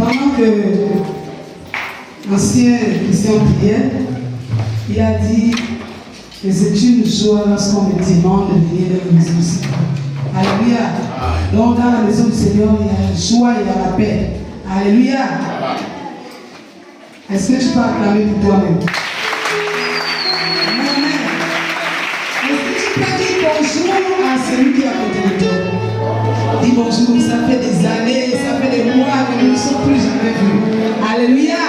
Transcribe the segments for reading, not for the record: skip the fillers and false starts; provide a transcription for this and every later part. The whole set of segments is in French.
Pendant que l'ancien Christian priait, il a dit que c'est une joie lorsqu'on me demande de venir dans la maison aussi. Alléluia. Donc dans la maison du Seigneur, il y a la joie et il y a la paix. Alléluia. Est-ce que tu peux acclamer pour toi-même? Amen. Est-ce que tu peux dire bonjour à celui qui est à côté de toi? Dis bonjour, ça fait des années, ça fait des mois que nous ne sommes plus jamais vus. Alléluia.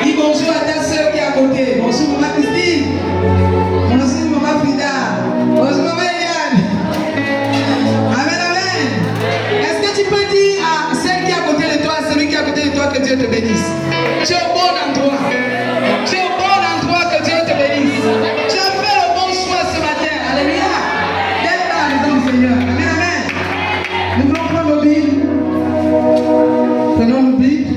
Dis bonjour à ta soeur qui est à côté. Bonjour maman Christine. Bonjour maman Frida. Bonjour maman Eliane. Amen, amen. Est-ce que tu peux dire à celle qui est à côté de toi, à celui qui est à côté de toi, que Dieu te bénisse? Tu es au bon endroit. Tu es au bon endroit, que Dieu te bénisse. Tu as fait le bon choix ce matin. Alléluia. D'être dans la maison du Seigneur. Amen, amen. Nous voulons prendre nos Bibles. Prenons nos Bibles.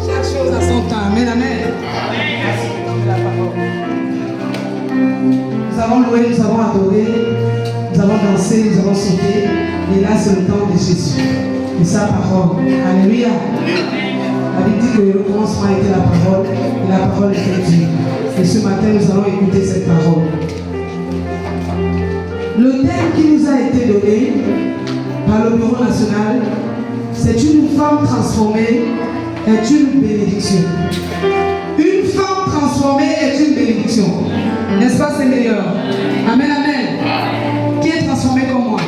Chaque chose a son temps. Amen, amen. Merci pour le temps de la parole. Nous avons loué, nous avons adoré, nous avons dansé, nous avons sauté. Et là, c'est le temps de Jésus et sa parole. Alléluia. La Bible dit que le commencement était la parole et la parole était Dieu. Et ce matin, nous allons écouter cette parole. Le thème qui nous a été donné par le Bureau national, c'est une femme transformée est une bénédiction. Une femme transformée est une bénédiction. N'est-ce pas, Seigneur? Amen, amen. Qui est transformé comme moi?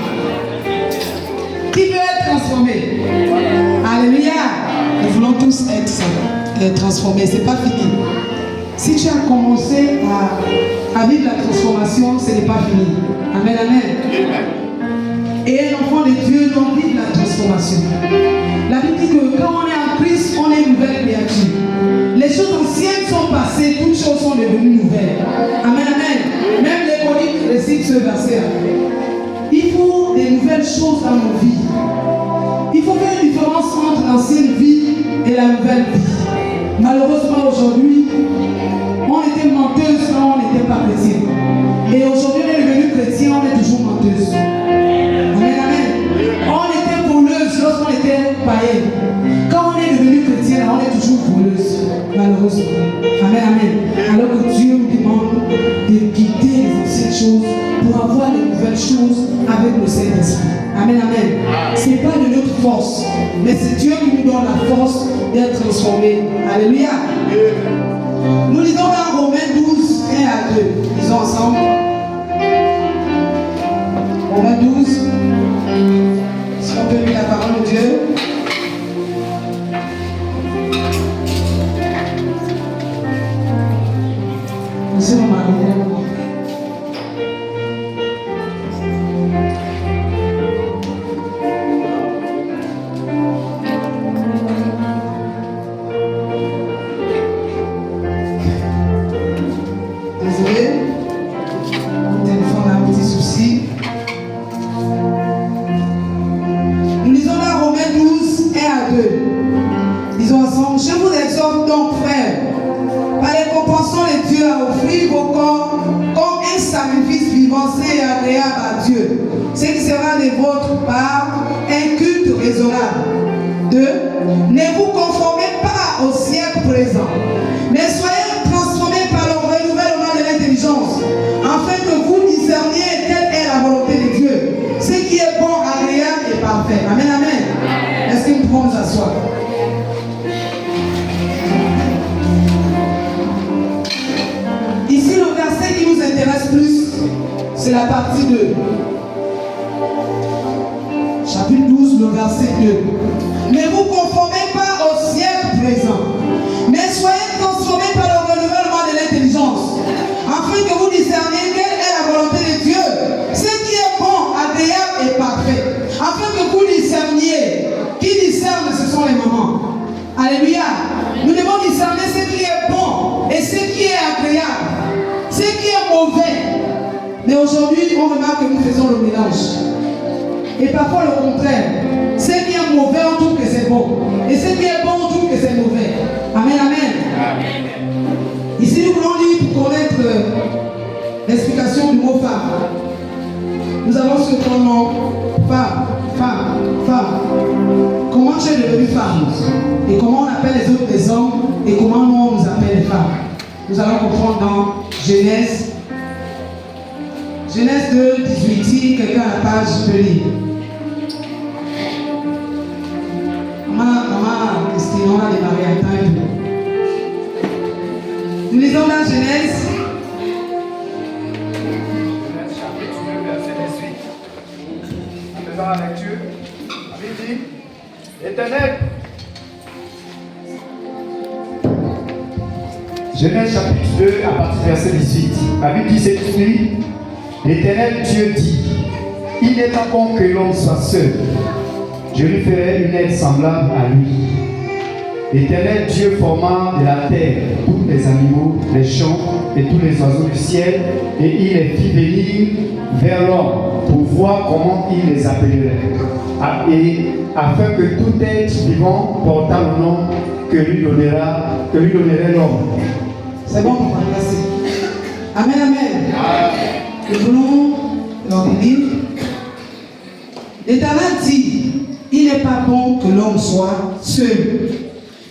Qui veut être transformé? Alléluia. Nous voulons tous être transformés. Ce n'est pas fini. Si tu as commencé à vivre la transformation, ce n'est pas fini. Amen, amen. Et un enfant de Dieu doit vivre la transformation. La Bible dit que quand on est en Christ, on est une nouvelle créature. Les choses anciennes sont passées, toutes choses sont devenues nouvelles. Amen, amen. Même les Corinthiens récitent ce verset. Il faut des nouvelles choses dans nos vies. Il faut faire une différence entre l'ancienne vie et la nouvelle vie. Malheureusement, aujourd'hui, on était menteuse quand on n'était pas chrétien. Et aujourd'hui, on est devenu chrétien, on est toujours menteuse. Amen, amen. On était voleuse lorsqu'on était païen. Quand on est devenu chrétien, on est toujours voleuse. Malheureusement. Amen, amen. Alors que Dieu nous demande de quitter les anciennes choses pour avoir les nouvelles choses avec le Saint-Esprit. Amen, amen. Ce n'est pas de notre force, mais c'est Dieu qui nous donne la force d'être transformés. Alléluia. Nous lisons dans Romains 12, 1 à 2. Lisons ensemble. Romains 12. Si on peut lire la parole de Dieu. Monsieur mon mari. Désolé, mon téléphone a un petit souci. Nous lisons dans Romains 12, 1 à 2. Disons ensemble, je vous exhorte donc, frères, par les compassions de Dieu, à offrir vos corps comme un sacrifice vivant, saint et agréable à Dieu, ce qui sera de votre part un culte raisonnable. 2. Ne vous conformez pas au siècle présent, mais soyez transformés par le renouvellement de l'intelligence, afin que vous discerniez quelle est la volonté de Dieu, ce qui est bon, agréable et parfait. Amen, amen. Est-ce que nous pouvons nous asseoir? Ici, le verset qui nous intéresse plus, c'est la partie 2. Chapitre 12, le verset 2. Ne vous conformez pas au siècle présent, mais soyez transformés par le renouvellement de l'intelligence, afin que vous discerniez quelle est la volonté de Dieu, ce qui est bon, agréable et parfait. Afin que vous discerniez. Qui discerne, ce sont les mamans. Alléluia. Nous devons discerner ce qui est bon et ce qui est agréable, ce qui est mauvais. Mais aujourd'hui, on remarque que nous faisons le mélange. Et parfois le contraire. Ce qui est mauvais, on trouve que c'est bon. Et ce qui est bon, on trouve que c'est mauvais. Amen, amen. Amen. Ici, nous mot femme. Nous avons ce grand nom, femme, femme, femme. Comment tu es devenue femme? Et comment on appelle les autres les hommes? Et comment nous on nous appelle les femmes? Nous allons comprendre dans Genèse. Genèse 2, 18. Si quelqu'un a la page, je peux lire. Maman, Christine, on va démarrer à temps. Nous lisons dans Genèse. Chapitre 2, verset 18. En faisant la lecture, la Bible dit, l'Éternel. Genèse chapitre 2, à partir du verset 18. La Bible dit cette nuit, l'Éternel Dieu dit, il n'est pas bon que l'homme soit seul. Je lui ferai une aide semblable à lui. L'Éternel Dieu forma de la terre tous les animaux, les champs et tous les oiseaux du ciel, et il les fit venir vers l'homme pour voir comment il les appellerait, et afin que tout être vivant portant le nom que lui donnerait l'homme. C'est bon, on va passer. Amen, amen. Nous voulons leur dire. L'Éternel dit, il n'est pas bon que l'homme soit seul.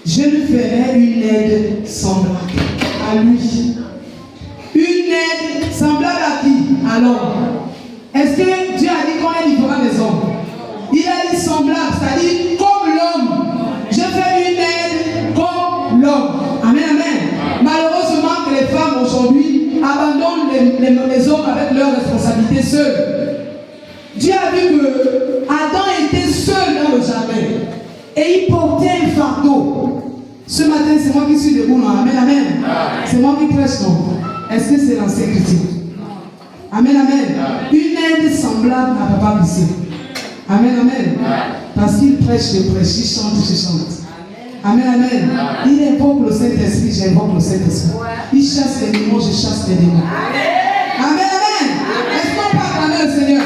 Je lui ferai une aide semblable à lui. Une aide semblable à qui? À l'homme. Est-ce que Dieu a dit qu'on est différent des hommes? Il a dit semblable, c'est-à-dire comme l'homme. Je fais une aide comme l'homme. Amen, amen. Malheureusement que les femmes aujourd'hui abandonnent les hommes avec leurs responsabilités seules. Dieu a vu que Adam était seul dans le jardin et il portait un fardeau. Ce matin, c'est moi qui suis debout, non? Amen, amen. C'est moi qui prêche, non? Est-ce que c'est l'ancien critique? Amen, amen. Une aide semblable à Papa Bissé. Amen, amen. Parce qu'il prêche, je prêche, il chante, je chante. Amen, amen. Il invoque le Saint-Esprit, j'invoque le Saint-Esprit. Il chasse les démons, je chasse les démons. Amen, amen. Est-ce qu'on peut acclamer le Seigneur?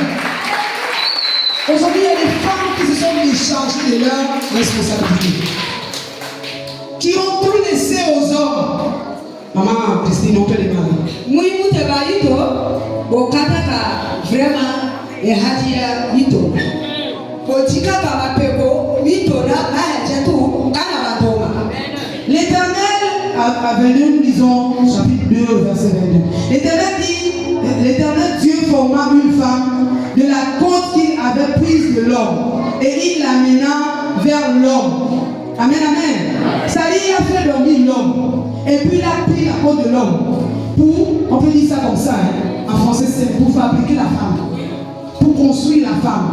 Aujourd'hui, il y a des femmes qui se sont déchargées de leurs responsabilités, qui ont tout laissé aux hommes. Maman Christine, on peut démarrer. Moi, je suis au Kataka, vraiment, et Hadia Nito. L'Éternel a venu, nous lisons chapitre 2, verset 22. L'Éternel dit, l'Éternel Dieu forma une femme de la côte qu'il avait prise de l'homme et il l'amena vers l'homme. Amen, amen. Ça dit, il a fait dormir l'homme et puis il a pris la côte de l'homme pour, on peut dire ça comme ça, hein, en français c'est pour fabriquer la femme, pour construire la femme.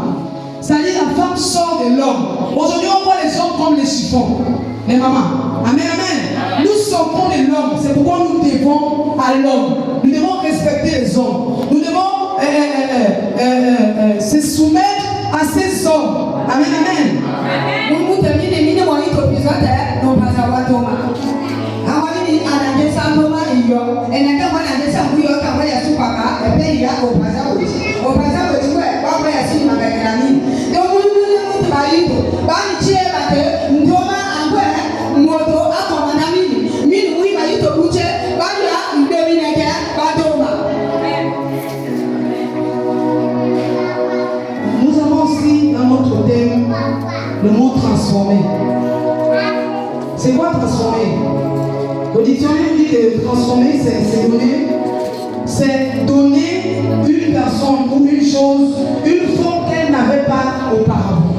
C'est-à-dire la femme sort de l'homme. Aujourd'hui on voit les hommes comme les chiffons. Mais maman, amen, amen. Nous sortons de l'homme. C'est pourquoi nous devons à l'homme. Nous devons respecter les hommes. Nous devons se soumettre à ces hommes. Amen, amen. Nous avons aussi dans notre thème le mot transformer. C'est quoi transformer? Le dictionnaire dit que transformer, c'est donner une personne ou une chose une forme qu'elle n'avait pas auparavant.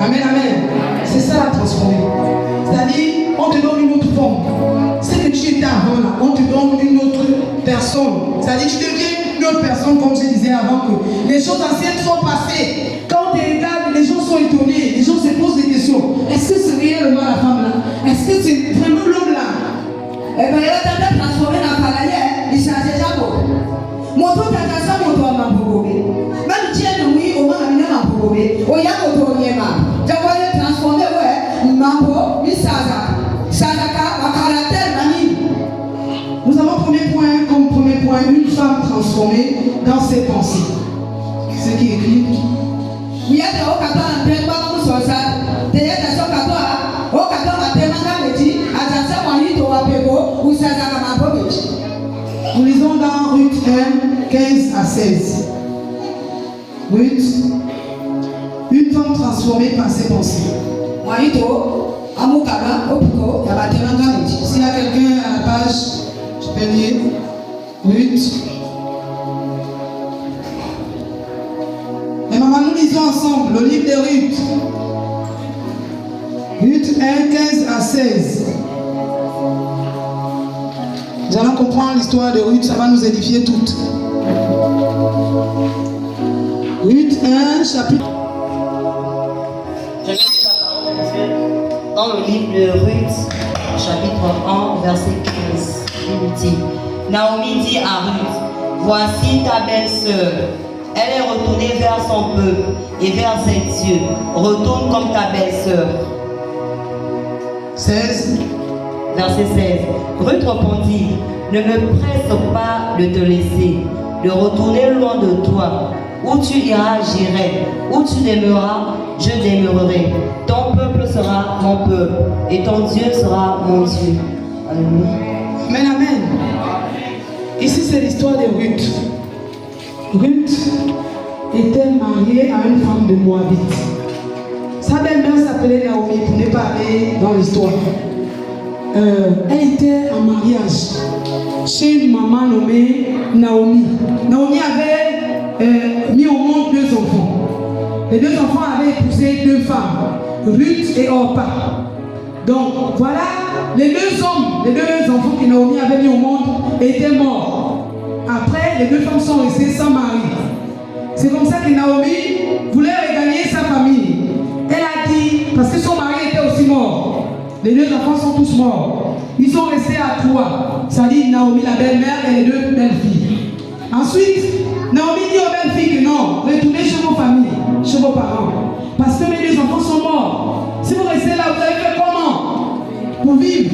Amen, amen. C'est ça la transformer. C'est-à-dire, on te donne une autre forme. Ce que tu étais avant là, on te donne une autre personne. C'est-à-dire, tu deviens une autre personne, comme je disais avant, que les choses anciennes sont passées. Quand on te regarde, les gens sont étonnés, les gens se posent des questions. Est-ce que c'est réellement la femme là? Est-ce que c'est vraiment l'homme là? Eh bien, il a transformé dans la palais, il s'est déjà beau. Mon tour de ça, mon tour à ma boubé. Même si elle oui, au moins, il a ma boubé. Au y'a mon tour de ma. Tu vas transformer, ouais, ma peau, mi saza. Sadaka, ma caractère, mamie. Nous avons comme premier point une femme transformée dans ses pensées. Ce qui est écrit. Il y a des hauts cartons en train de voir comme ça. Des gens qui ont au carton à témoin petit, à Jansa Wanito Wapego, ou Sadaka Mabovic. Nous lisons dans Ruth 1, 15 à 16. Ruth, une femme transformée par ses pensées. S'il y a quelqu'un à la page, je peux lire. Ruth. Et maman, nous lisons ensemble le livre de Ruth. Ruth 1, 15 à 16. Nous allons comprendre l'histoire de Ruth, ça va nous édifier toutes. Ruth 1, chapitre. Je lis la parole de Dieu dans le livre de Ruth, chapitre 1, verset 15. Il dit, Naomi dit à Ruth, voici ta belle-sœur. Elle est retournée vers son peuple et vers ses dieux. Retourne comme ta belle-sœur. 16. Verset 16. Ruth répondit, ne me presse pas de te laisser, de retourner loin de toi. Où tu iras, j'irai. Où tu demeureras, je demeurerai. Ton peuple sera mon peuple et ton Dieu sera mon Dieu. Alléluia. Amen, amen. Ici, c'est l'histoire de Ruth. Ruth était mariée à une femme de Moabite. Sa belle-mère s'appelait Naomi, pour ne pas aller dans l'histoire. Elle était en mariage chez une maman nommée Naomi. Naomi avait mis au monde 2 enfants. Les 2 enfants avaient épousé 2 femmes, Ruth et Orpa. Donc voilà, les 2 enfants que Naomi avait mis au monde étaient morts. Après, les 2 femmes sont restées sans mari. C'est comme ça que Naomi voulait regagner sa famille. Elle a dit, parce que son mari était aussi mort, les 2 enfants sont tous morts. Ils sont restés à 3. Ça dit Naomi, la belle-mère, et les 2 belles-filles. Ensuite, Naomi dit aux belles-filles que non, retournez chez vos familles, chez vos parents. Parce que mes 2 enfants sont morts. Si vous restez là, vous allez faire comment pour vivre?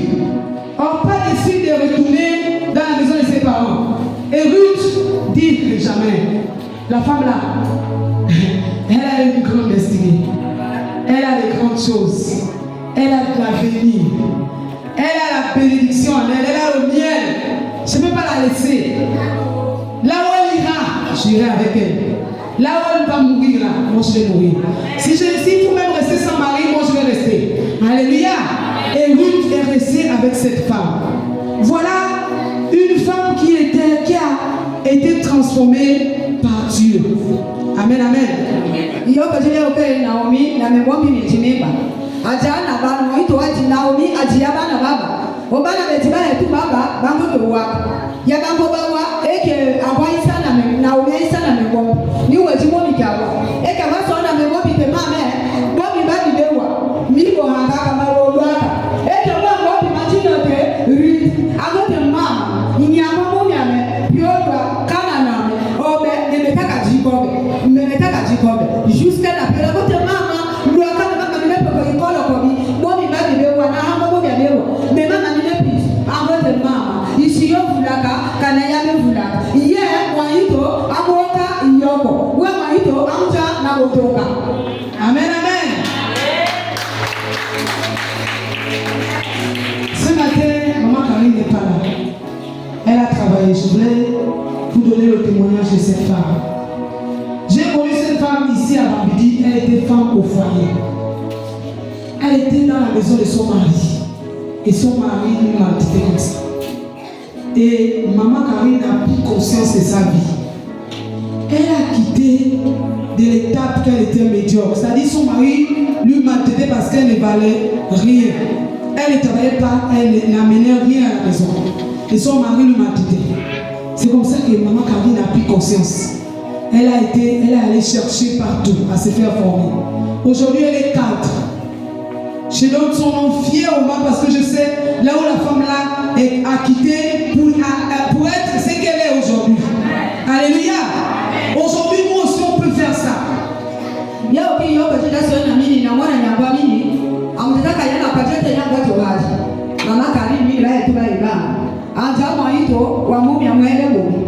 Or, pas décide de retourner dans la maison de ses parents. Et Ruth dit que jamais. La femme là, elle a une grande destinée. Elle a de grandes choses. Elle a de l'avenir. Elle a la bénédiction en elle. Elle a le miel. Je ne peux pas la laisser. Là où elle ira, j'irai avec elle. Là où elle va mourir, là, moi je vais mourir. Si vous même rester sans mari, moi je vais rester. Alléluia. Et Ruth est restée avec cette femme. Voilà une femme qui a été transformée par Dieu. Amen, amen. Naomi na memwombi mitimimba ajana bana waito waji Naomi ajiya bana baba obana betiba etu baba bango towa ya bango bawa eke awaisa na Naomi isa na memwombi ni weji momi kawa eke waso na memwombi te mame bomi bani bewa migo hanga kama rodwaka eke memwombi majino te ri agote mama ni amamo nyame biodwa kana na obe nemekaka jikobe jusqu'à la période de maman, nous avons même pas de l'école comme bon il va vivre ou na hamba bon bien mais maman ni plus avant de maman ici yo vulaka kana ya me vulaka ye waito amoka yoko we waito amja na botoka. Amen, amen. Ce matin, maman Karine n'est pas là. Elle a travaillé. Je voulais vous donner le témoignage de cette femme. J'ai connu cette femme ici à Bambidi. Elle était femme au foyer. Elle était dans la maison de son mari. Et son mari lui m'a dit comme ça. Et maman Karine a pris conscience de sa vie. Elle a quitté de l'étape qu'elle était médiocre. C'est-à-dire son mari lui maltraitait parce qu'elle ne valait rien. Elle ne travaillait pas, elle n'amenait rien à la maison. Et son mari lui maltraitait. C'est comme ça que maman Karine a pris conscience. Elle a allé chercher partout à se faire former. Aujourd'hui, elle est cadre. Je donne son nom fièrement parce que je sais là où la femme là a quitté pour être ce qu'elle est aujourd'hui. Alléluia. Aujourd'hui, nous aussi, on peut faire ça. Mama Karine mimi la yetu la ibanga. Anja mwaito wa mumi ya mwele mumi.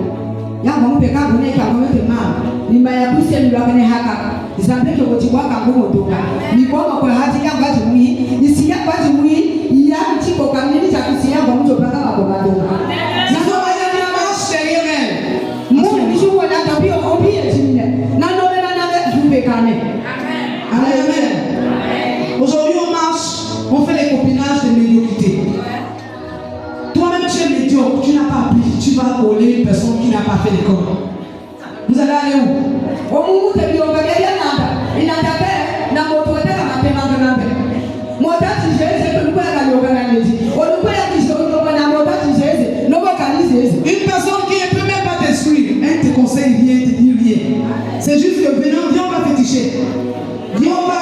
Ya mwamu peka gune ka mwete mama. Nimba ya buse ni wakene haka. Zambe to gochibwa ka ngumo doka. Ni kwa kwa hati ya baji mwi. Isi ya baji mwi ya chiko kamili cha kusia kwa mtu paka kwa doka. Nous sommes à la marche, Mungu On fait les copinages de médiocrité. Toi-même, tu es médiocre, tu n'as pas appris, tu vas voler une personne qui n'a pas fait l'école. Vous allez aller où? Une personne qui ne peut même pas t'instruire, elle te conseille rien, te dit rien. C'est juste que venons, viens, on va féticher. Viens, on va,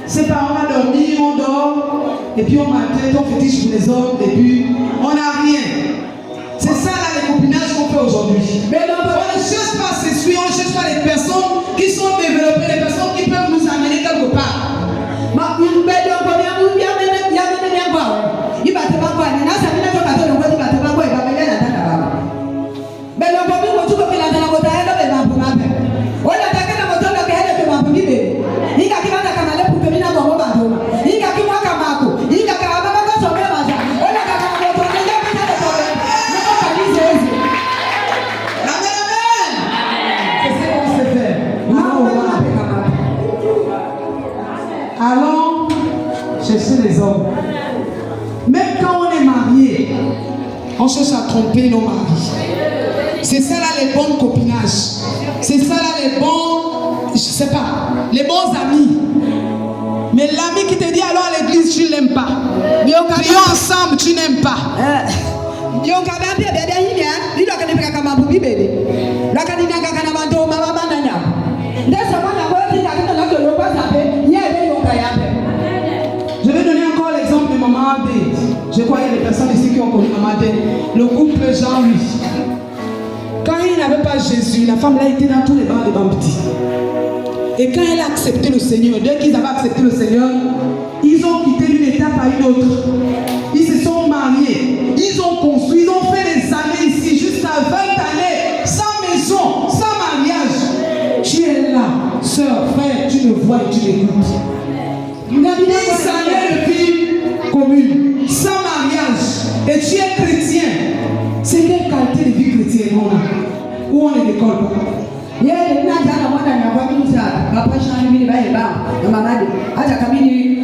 c'est pas, on va dormir, on dort, et puis on matin, on fétiche pour les hommes, et puis on n'a rien. C'est ça là les copinages qu'on fait aujourd'hui. Mais on ne cherche pas à s'essuyer, on ne cherche pas les personnes qui sont développées, les personnes qui peuvent nous amener quelque part. Allons chercher les hommes. Même quand on est marié, on cherche à tromper nos maris. C'est ça là les bons copinages. C'est ça là les bons, je sais pas, les bons amis. Mais l'ami qui te dit alors à l'église, tu l'aimes pas. Prions ensemble, tu n'aimes pas. Je vais donner encore l'exemple de Maman Abé. Je crois qu'il y a des personnes ici qui ont connu Maman Abé. Le couple Jean-Louis. Quand il n'avait pas Jésus, la femme là était dans tous les bars de Bambiti. Et quand elle a accepté le Seigneur, dès qu'ils avaient accepté le Seigneur, ils ont quitté d'une étape à une autre. Ils se sont mariés. Ils ont construit, ils ont fait des années ici, jusqu'à 20 années, sans maison, sans mariage. Tu es là, soeur, frère, tu me vois et tu m'écoutes. Des années de vie commune, sans mariage, et tu es chrétien. C'est quelle qualité de vie chrétienne on a? Où on ne décolle pas?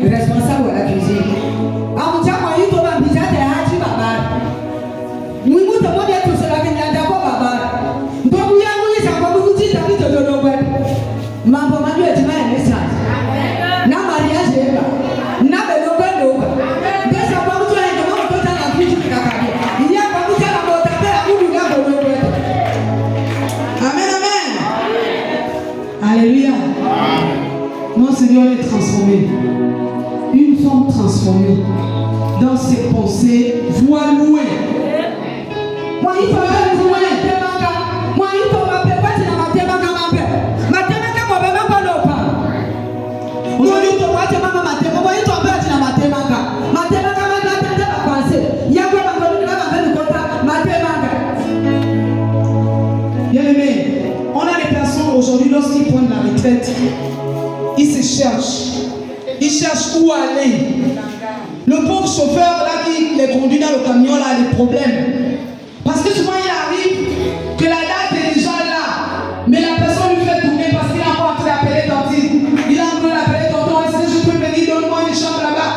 Responsable de la cuisine. Alléluia. Mon Seigneur est transformé. Une femme transformée dans ses pensées voit loin. Moi, il faut aller loin. Moi, il faut m'appeler dans ma tête. Aujourd'hui, tu vois, tu m'as ma tête. Moi, il faut m'appeler dans ma tête. Bien aimé, on a des personnes aujourd'hui, lorsqu'ils prennent la retraite, ils se cherchent. Ils cherchent où aller. Le pauvre chauffeur là qui les conduit dans le camion là a des problèmes. Parce que souvent il arrive que la date est déjà là. Mais la personne lui fait tourner parce qu'il a encore appelé l'appeler dentiste. Il a encore appelé tonton, est-ce que je peux venir, donne-moi une chambre là-bas.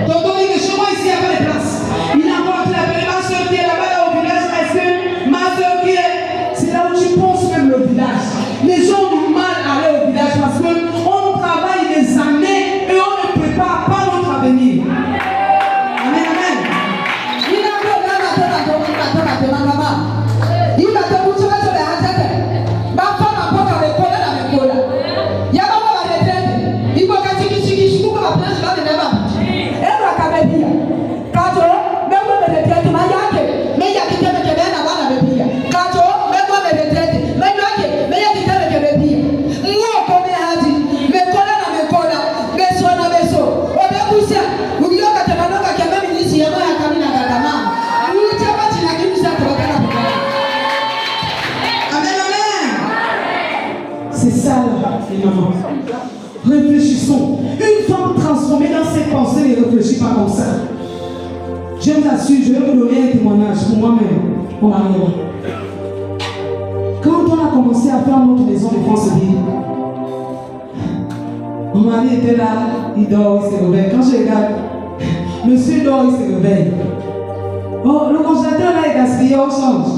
Tonton dit que chez moi ici il n'y a pas de place. Il a encore appelé l'appeler ma soeur qui est là-bas là, au village. Est-ce que ma soeur qui est. C'est là où tu penses même le village. Les gens ont du mal à aller au village parce qu'on travaille des années et on ne prépare pas notre avenir. Amen, amen. C'est ça là, les mamans. Réfléchissons. Une femme transformée dans ses pensées ne réfléchit pas comme ça. Je vous assure, je vais vous donner un témoignage pour moi-même, mon mari. Quand on a commencé à faire notre maison de France-Ville, on Mon mari était là, il dort, il se réveille. Quand je regarde, monsieur dort, il se réveille. Oh, le congélateur là est gaspillé, on change.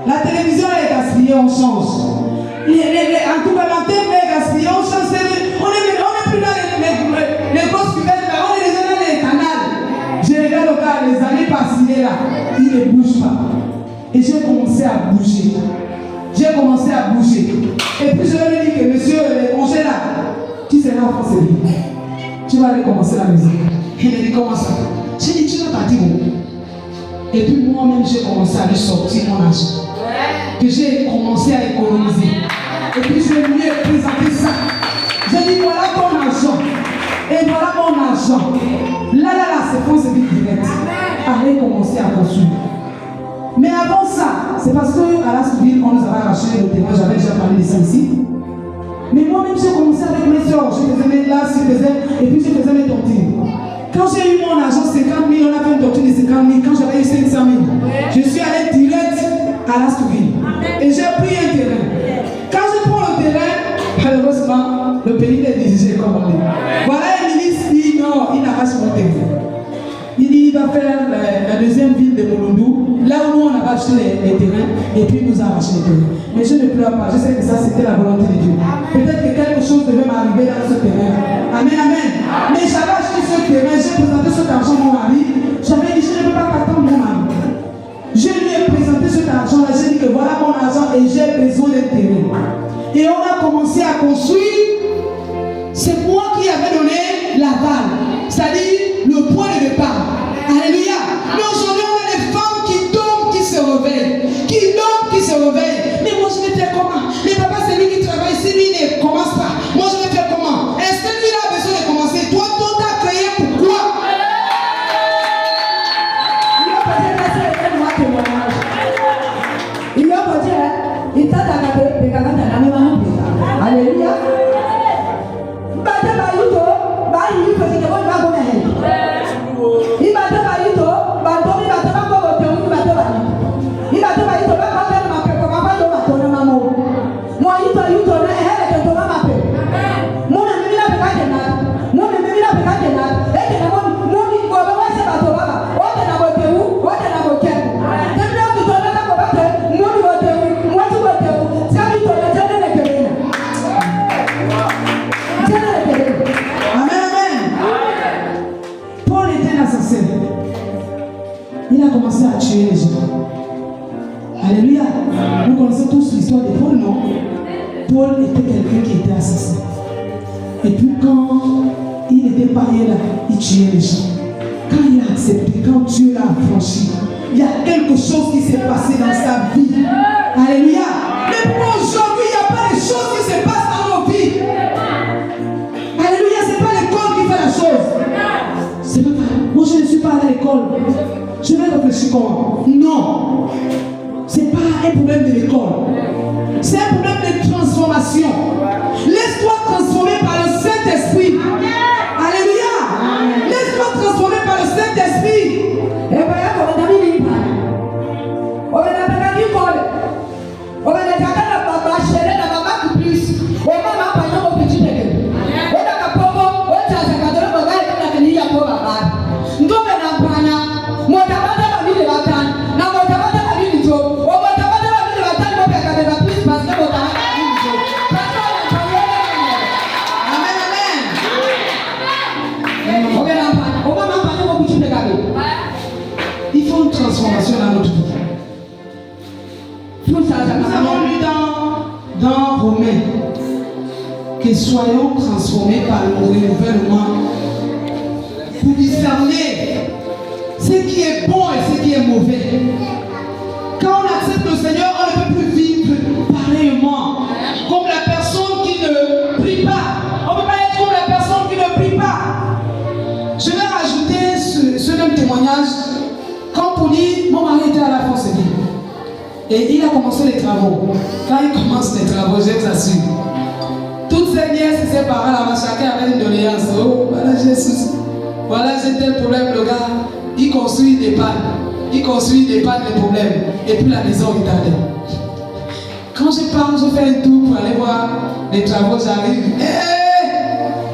La télévision là est gaspillée, on change. En tout cas, l'antenne là est gaspillée, on change. On n'est plus dans les grosses cuvettes, on est déjà dans les canals. Je regarde le gars, les années passées là, il ne bouge pas. Et j'ai commencé à bouger. J'ai commencé à bouger. Et puis je lui ai dit que monsieur, les congés là, tu seras en France, tu vas aller commencer la maison. Il m'a dit comment ça? J'ai dit tu vas partir où? Et puis moi-même j'ai commencé à lui sortir mon argent. Que j'ai commencé à économiser. Et puis je lui ai présenté ça. J'ai dit voilà ton argent. Et voilà mon argent. Là, c'est France direct. Allez commencer à construire. Mais avant ça, c'est parce qu'à la Souville, on nous avait arraché le terrain, j'avais déjà parlé de ça ici. Mais moi-même, j'ai commencé avec mes soeurs, je faisais mes glaces, et puis je faisais mes tontines. Quand j'ai eu mon argent 50 000, on a fait une tontine de 50 000. Quand j'avais eu 500 000, je suis allé direct à la Souville. Et j'ai pris un terrain. Quand je prends le terrain, malheureusement, le pays est dirigé comme on dit. Voilà un ministre qui dit non, il n'arrache mon terrain. Il dit il va faire la deuxième ville de Molondou, là où nous on a acheté les terrains, et puis il nous a arraché les terrains. Mais je ne pleure pas, je sais que ça c'était la volonté de Dieu. Peut-être que quelque chose devait m'arriver dans ce terrain. Amen, amen. Mais j'avais acheté ce terrain, j'ai présenté cet argent à mon mari. J'avais dit je ne peux pas attendre mon mari. Je lui ai présenté cet argent-là, j'ai dit que voilà mon argent et j'ai besoin d'un terrain. Et on a commencé à construire. C'est moi qui avais donné l'aval, c'est-à-dire le point de départ. Alléluia. Mais aujourd'hui, on a des femmes qui tombent, qui se réveillent, qui dorment, qui se réveillent. Mais moi, je vais faire comment? Mais papa, c'est lui qui travaille. Si lui ne commence pas, moi, je vais faire comment? Est-ce que lui a besoin de commencer? Toi, toi, t'as créé pourquoi? Il va pas dire que c'est moi témoignage. Il va pas dire, il t'a regardé, il t'a regardé. Alléluia. Il a commencé à tuer les gens. Alléluia. Nous connaissons tous l'histoire de Paul, non? Paul était quelqu'un qui était assassin. Et puis quand il était parié là, il tuait les gens. Quand il a accepté, quand Dieu l'a affranchi, il y a quelque chose qui s'est passé dans sa vie. Alléluia. Mais pour aujourd'hui, il n'y a pas de choses qui se passent dans nos vies. Alléluia, ce n'est pas l'école qui fait la chose. C'est pas grave. Moi, je ne suis pas à l'école. Je vais réfléchir comment? Non. Ce n'est pas un problème de l'école. C'est un problème de transformation. Laisse-toi transformer par le Saint-Esprit. Alléluia. Laisse-toi transformer par le Saint-Esprit. Et bien, on a mis il faut une transformation dans notre vie. Nous avons lu dans Romains que soyons transformés par le renouvellement pour discerner ce qui est bon et ce qui est mauvais. Quand on accepte le Seigneur, on ne peut plus vivre pareillement comme la personne qui ne prie pas. On ne peut pas être comme la personne qui ne prie pas. Je vais rajouter ce même témoignage. Quand pour dire, mon mari était à la France et il a commencé les travaux. Quand il commence les travaux, je vous assure, toutes ces nièces et ses parents là, chacun avait une doléance. Oh, voilà, j'ai souci. Voilà, j'ai tel problème, le gars. Il construit des pannes. Il construit des pannes, des problèmes. Et puis la maison est tardée. Quand je pars, je fais un tour pour aller voir les travaux, j'arrive.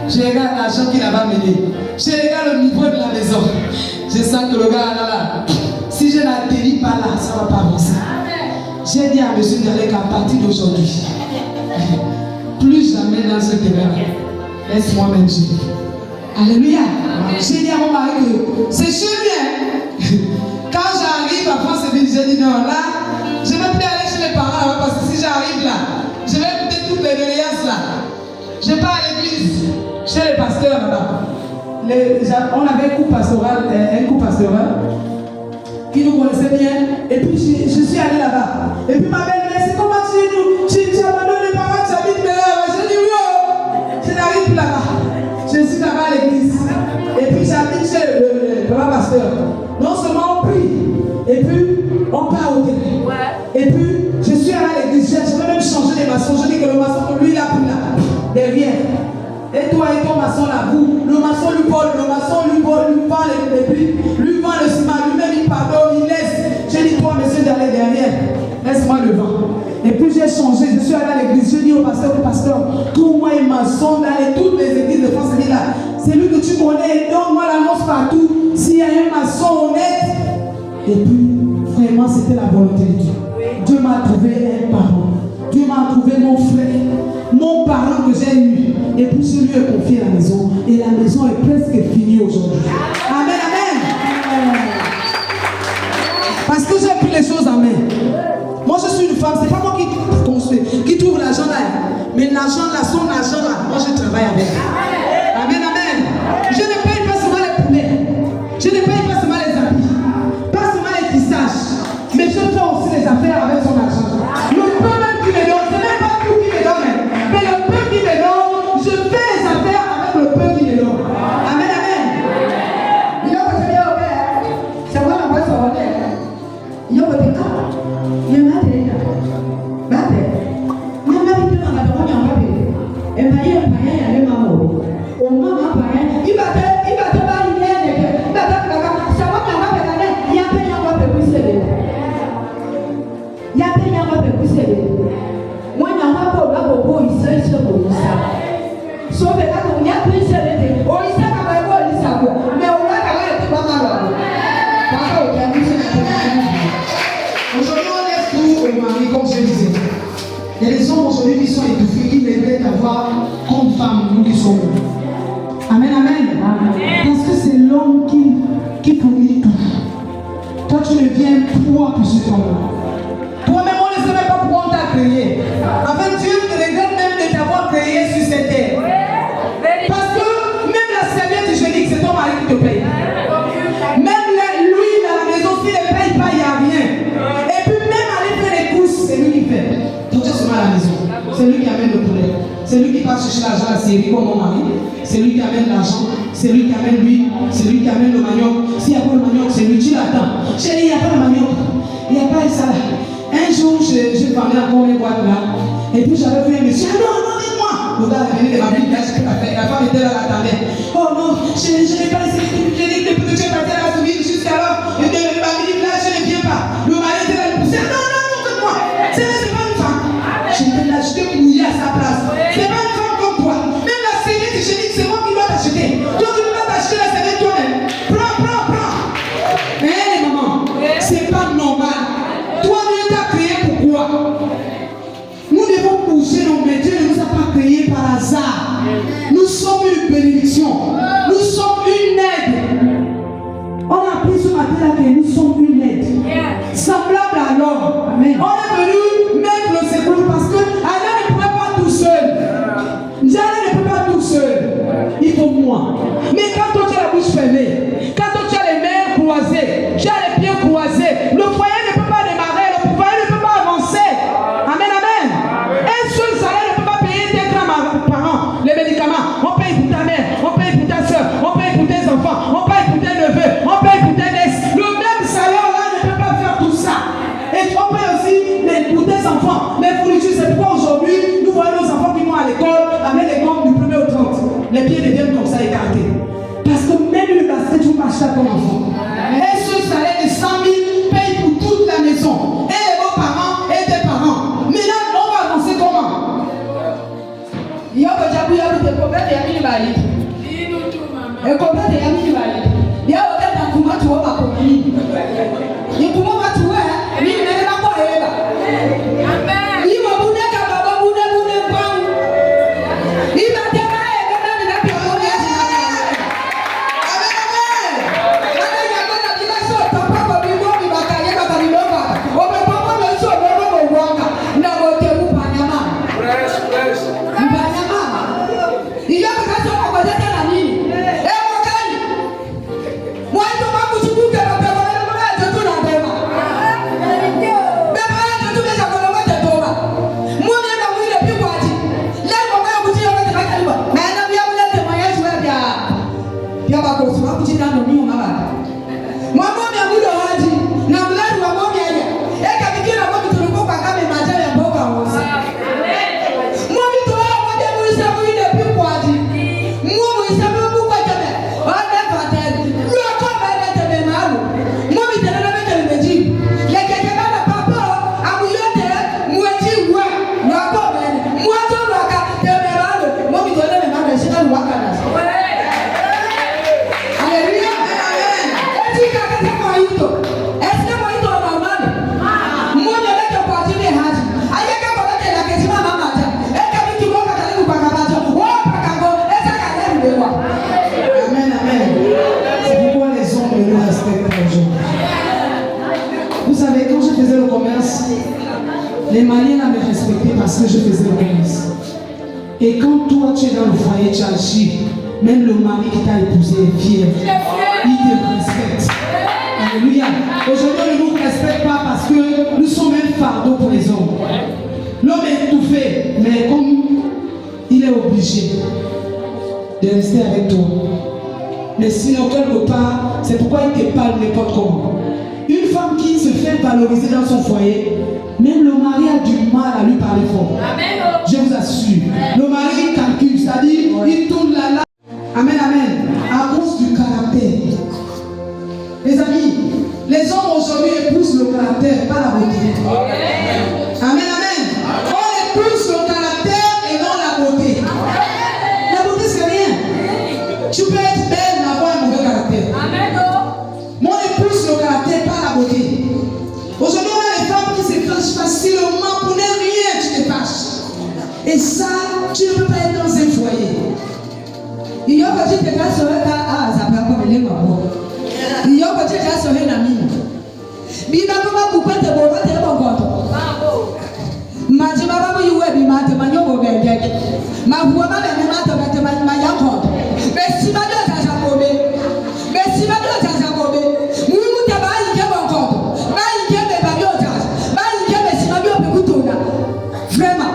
Je regarde l'argent qu'il va m'aider. Je regarde le niveau de la maison. Je sens que le gars là, si je n'atterris pas là, ça ne va pas avancer. J'ai dit à monsieur Dalek qu'à partir d'aujourd'hui, plus jamais dans ce terrain, laisse-moi m'indiquer. Alléluia. J'ai dit à mon mari que c'est chez lui. Quand j'arrive à France, j'ai dit non, là, je ne vais plus aller chez les parents là, parce que si j'arrive là, je vais écouter toutes les doléances là. Je vais pas à l'église, chez les pasteurs là-bas. On avait un coup pastoral qui nous connaissait bien. Et puis je suis allée là-bas. Et puis ma belle-mère, c'est comment tu abandonnes les parents, tu habites là. J'ai dit oui, oh. Je n'arrive plus là-bas. Je suis là-bas à l'église. Et puis j'habite chez le papa pasteur. Non seulement on prie, et puis on part au terrain. Et puis je suis allée à l'église. Je vais même changer les maçons. Je dis que le maçon, lui, il a pris là, derrière. Et toi et ton maçon là, vous, le maçon lui vole, lui vend les prix, lui vend le ciment, lui-même il pardonne, il laisse. J'ai dit, toi, monsieur, d'aller derrière, laisse-moi le vent. Et puis j'ai changé, je suis allé à l'église, j'ai dit au pasteur, trouve-moi un maçon dans toutes les églises de France, là. C'est lui que tu connais, donne-moi l'annonce partout, s'il y a un maçon honnête. Et puis, vraiment, c'était la volonté de Dieu. Dieu m'a trouvé un parent. Dieu m'a trouvé mon frère, mon parent que j'ai eu. Et puis je lui ai confié la maison. Et la maison est presque finie aujourd'hui. Amen, amen. Parce que j'ai pris les choses en main. Moi je suis une femme, c'est pas moi qui construis, qui trouve l'argent là. Mais l'argent là, son argent là, moi je travaille avec. Amen, amen. Je ne paye pas seulement les poulets. Je ne paye pas seulement les habits. Pas seulement les tissages. Mais je fais aussi les affaires avec son argent. Le peu même qui me donne, c'est même pas tout qui me donne. Mais le peu qui me donne, je fais les affaires avec le peu qui me donne. Amen, amen. Il y a votre bien au père. C'est moi la voix sur le père. Il y a votre cas. Il y a ma tête. Ma tête. Il y a ma tête dans la droite, il y a ma tête. Et ma tête, il y a ma mort. Au moins, ma tête. Il va te faire une idée. Il va te faire ça va te faire il y a peine à voir le plus sévère. Il y a peine à voir le plus sévère. Moi, il n'y a pas de problème, il s'est sur le sauf que là, il y a plus sévère. Oh, il s'est pas mal, il s'est pas. Mais on va aller tout mal. Aujourd'hui, on laisse tout au mari, comme je disais. Il y a des hommes aujourd'hui qui sont étouffés, qui rêvaient d'avoir comme femme, nous qui sommes. Amen, amen. Parce que c'est l'homme qui fournit tout. Toi, tu deviens poids pour ce homme. Toi-même, on ne sait même pas pourquoi on t'a créé. En fait, Dieu te regrette même de t'avoir créé sur cette terre. Parce que même la serviette hygiénique, c'est ton mari qui te paye. Même lui, dans la maison, s'il ne paye pas, il n'y a rien. Et puis même aller faire les courses, c'est lui qui fait. Donc tu es seulement à la maison. C'est lui qui amène le poulet. C'est lui qui va chercher l'argent à la série comme mon mari. C'est lui qui amène l'argent. C'est lui qui amène lui. C'est lui qui amène le manioc. S'il n'y a pas le manioc, c'est lui. Tu l'attends. Chérie, il n'y a pas le manioc. Il n'y a pas ça là. Un jour, je parlais encore les boîtes là. Et puis j'avais vu un monsieur. Non, dis-moi. Le gars est venu de ma Bible. La femme était là, elle attendait. Oh non, je n'ai pas laissé les cliniques depuis que tu es parti à la famille jusqu'alors. Et de ma Bible là, je ne viens pas. Le mari était là, il poussait. Non, écoute-moi. C'est pas une femme. J'étais là, je t'ai mouillé à sa place. C'est pas une femme comme toi. Même la serviette hygiénique, c'est moi qui dois t'acheter. Toi, tu ne peux pas t'acheter la serviette toi-même. Prends. Hé, maman, c'est pas normal. Toi, Dieu t'a créé pourquoi? Nous devons bouger nos mains. Dieu ne nous a pas créés par hasard. Nous sommes une bénédiction. Nous sommes une aide. On a appris ce matin-là que nous sommes une aide. Semblable à l'homme. On est venu mettre le secours parce que Adam ne pouvait pas tout seul. Diane ne peut pas tout seul. Il faut moi. Mais quand toi tu as la bouche fermée, quand toi tu as les mains croisées, tu as les pieds croisés, le foyer ne peut pas démarrer, le foyer ne peut pas avancer. Amen, amen. Un seul salaire ne peut pas payer tes grands-parents, les médicaments. On paye pour ta mère, on paye pour ta soeur, on paye pour tes enfants, on paye pour tes neveux, on paye pour tes nièces. Le même salaire là ne peut pas faire tout ça. Et on paye aussi pour tes enfants, les fournitures. C'est pourquoi aujourd'hui, nous voyons nos enfants qui vont à l'école avec les gants du 1er au 30. Les pieds deviennent comme ça écartés. Les Maliens me respectaient parce que je faisais le commerce. Et quand toi tu es dans le foyer, tu agis, même le mari qui t'a épousé est fier. Il te respecte. Alléluia. Aujourd'hui, on ne nous respecte pas parce que nous sommes un fardeau pour les hommes. L'homme est étouffé, mais comme il est obligé de rester avec toi. Mais sinon, quelque part, c'est pourquoi il te parle n'importe comment. Une femme qui se fait valoriser dans son foyer, même le mari a du mal à lui parler fort. Amen. Je vous assure. Le mari calcule, c'est-à-dire, il tourne la langue. Amen, amen. À cause du caractère. Les amis, les hommes aujourd'hui épousent le caractère, pas la beauté. Amen, amen. On épouse le caractère et non la beauté. La beauté, c'est rien. Tu peux être belle, mais avoir un mauvais caractère. Amen. Mon épouse le caractère, pas la beauté. Aujourd'hui, on a les femmes qui se fâchent facilement pour ne rien, tu te fâches. Et ça, tu ne peux pas être dans un foyer. Il y a que tu te fâches sur ça peut pas venir moi. Il y a que tu te fâches sur un ami. Biba comment couper tes beaux tes bons comptes. Maji baba bu yuwe bi mate manyo bo bege. Ma huwa ba be mate bete ma ya compte. Mais si ma do ta jabobe. Mais si ma do ta jabobe. Mu ta ba yi ke bon compte. Vraiment.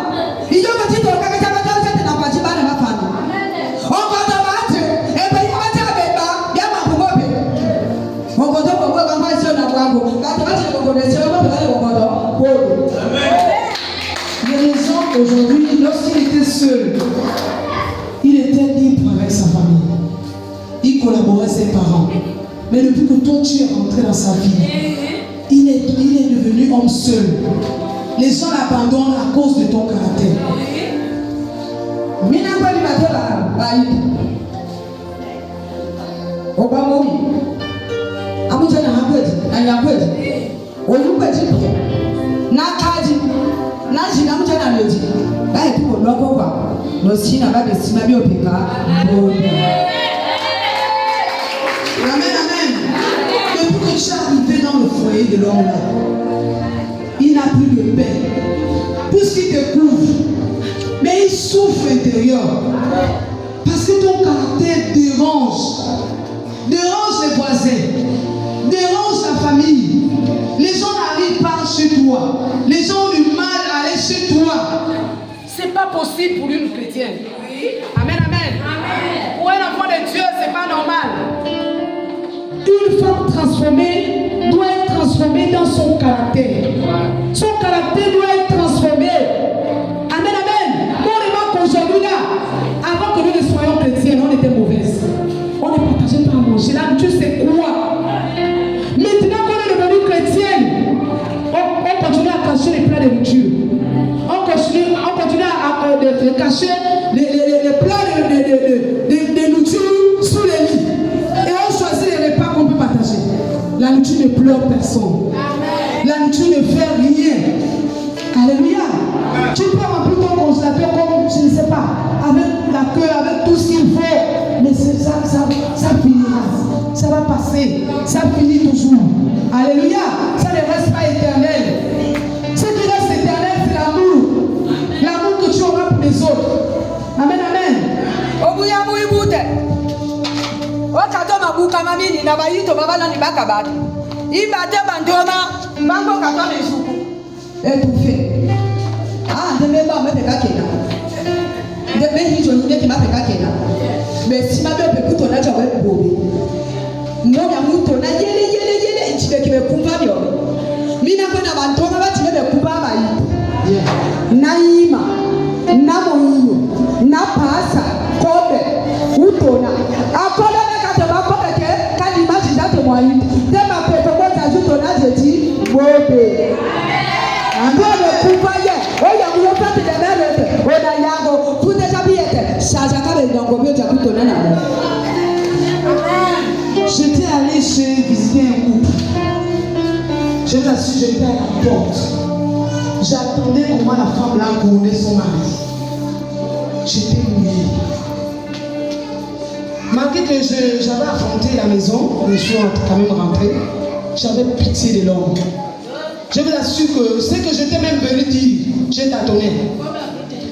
Il y a un petit peu de temps que tu n'as pas dit mal à ma femme. On va te battre. Et bien, il va te battre. Bien, ma pauvre. On va te battre. On va te les hommes aujourd'hui, lorsqu'il était seul, il était libre avec sa famille. Il collaborait avec ses parents. Mais depuis que toi tu es rentré dans sa vie, il est devenu homme seul. Les gens l'abandonnent à cause de ton caractère. Amen, amen. Depuis que tu es arrivé dans le foyer de l'homme là, il n'a plus de paix. Puisqu'il te couvre, mais il souffre intérieur. Parce que ton caractère dérange. Dérange les voisins. Dérange la famille. Les gens n'arrivent pas chez toi. Les gens ont du mal à aller chez toi. C'est pas possible pour une chrétienne. Amen, amen. Pour un enfant de Dieu, c'est pas normal. Une femme transformée doit être transformée dans son caractère. Son caractère doit être transformé. Amen, amen. Moi, remarque qu'aujourd'hui là, avant que nous ne soyons chrétiens, on était mauvaises. On ne partageait pas à manger. Là, tu sais quoi? Maintenant qu'on est devenu chrétienne, on continue à cacher les plats de nourriture. On continue à cacher les plats de nourriture sous les lits. leur personne. La nourriture ne fait rien. Alléluia. Tu peux remplir ton congélateur comme, je ne sais pas, avec la queue, avec tout ce qu'il faut. Mais ça finira. Ça va passer. Ça finit toujours. Alléluia. Ça ne reste pas éternel. Ce qui reste éternel, c'est l'amour. L'amour que tu auras pour les autres. Amen, amen. Étouffé. Ah, de même pas me faire kakena. De même il joue qui m'a fait kakena. Mais si ma belle peut ton âge avec bobé. Moi ya muto na yele nchile qui me kumba bio. Mina kona bantoma bati me kumba mai. Na ima. Na moyo. Na pasa kobe. Utona. Akola na kataba kobe ke kalima jidate moyi. De ma peto ko taju tona jeji bobé. Ando le kupaye, oya mulo pati de merete, oda yango, pute jabiete, shaja kabe ndongo bio jabuto nana. J'étais allé visiter un couple. Je t'assure, j'étais à la porte. J'attendais comment la femme là couronner son mari. J'étais mouillée. Malgré que j'avais affronté la maison, je suis quand même rentrée, j'avais pitié de l'homme. Je vous assure que ce que j'étais même venu dire, j'ai tâtonné.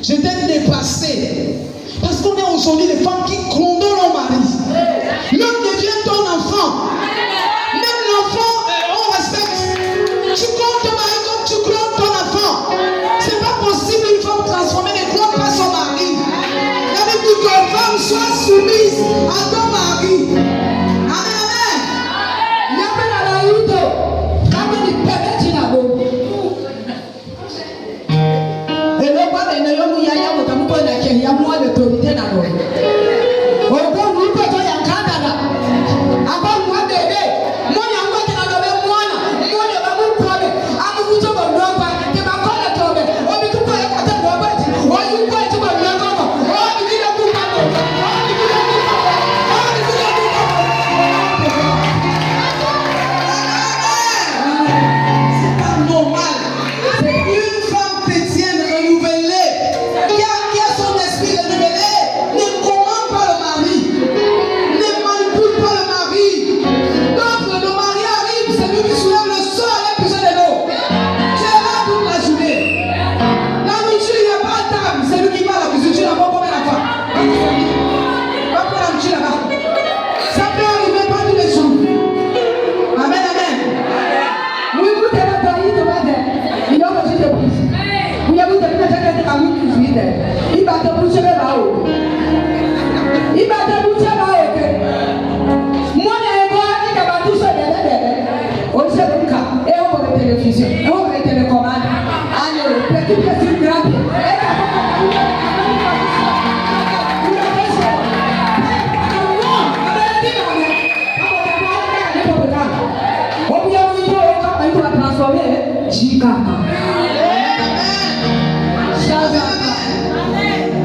J'étais dépassée. Parce qu'on est aujourd'hui des femmes qui condamnent leur mari. L'homme devient ton enfant. Même l'enfant, on respecte. Tu comptes ton mari comme tu comptes ton enfant. C'est pas possible une femme transformée ne compte pas son mari. La Bible dit que une femme soit soumise à ton mari. Amen, amen. Il y a pas la laïdo.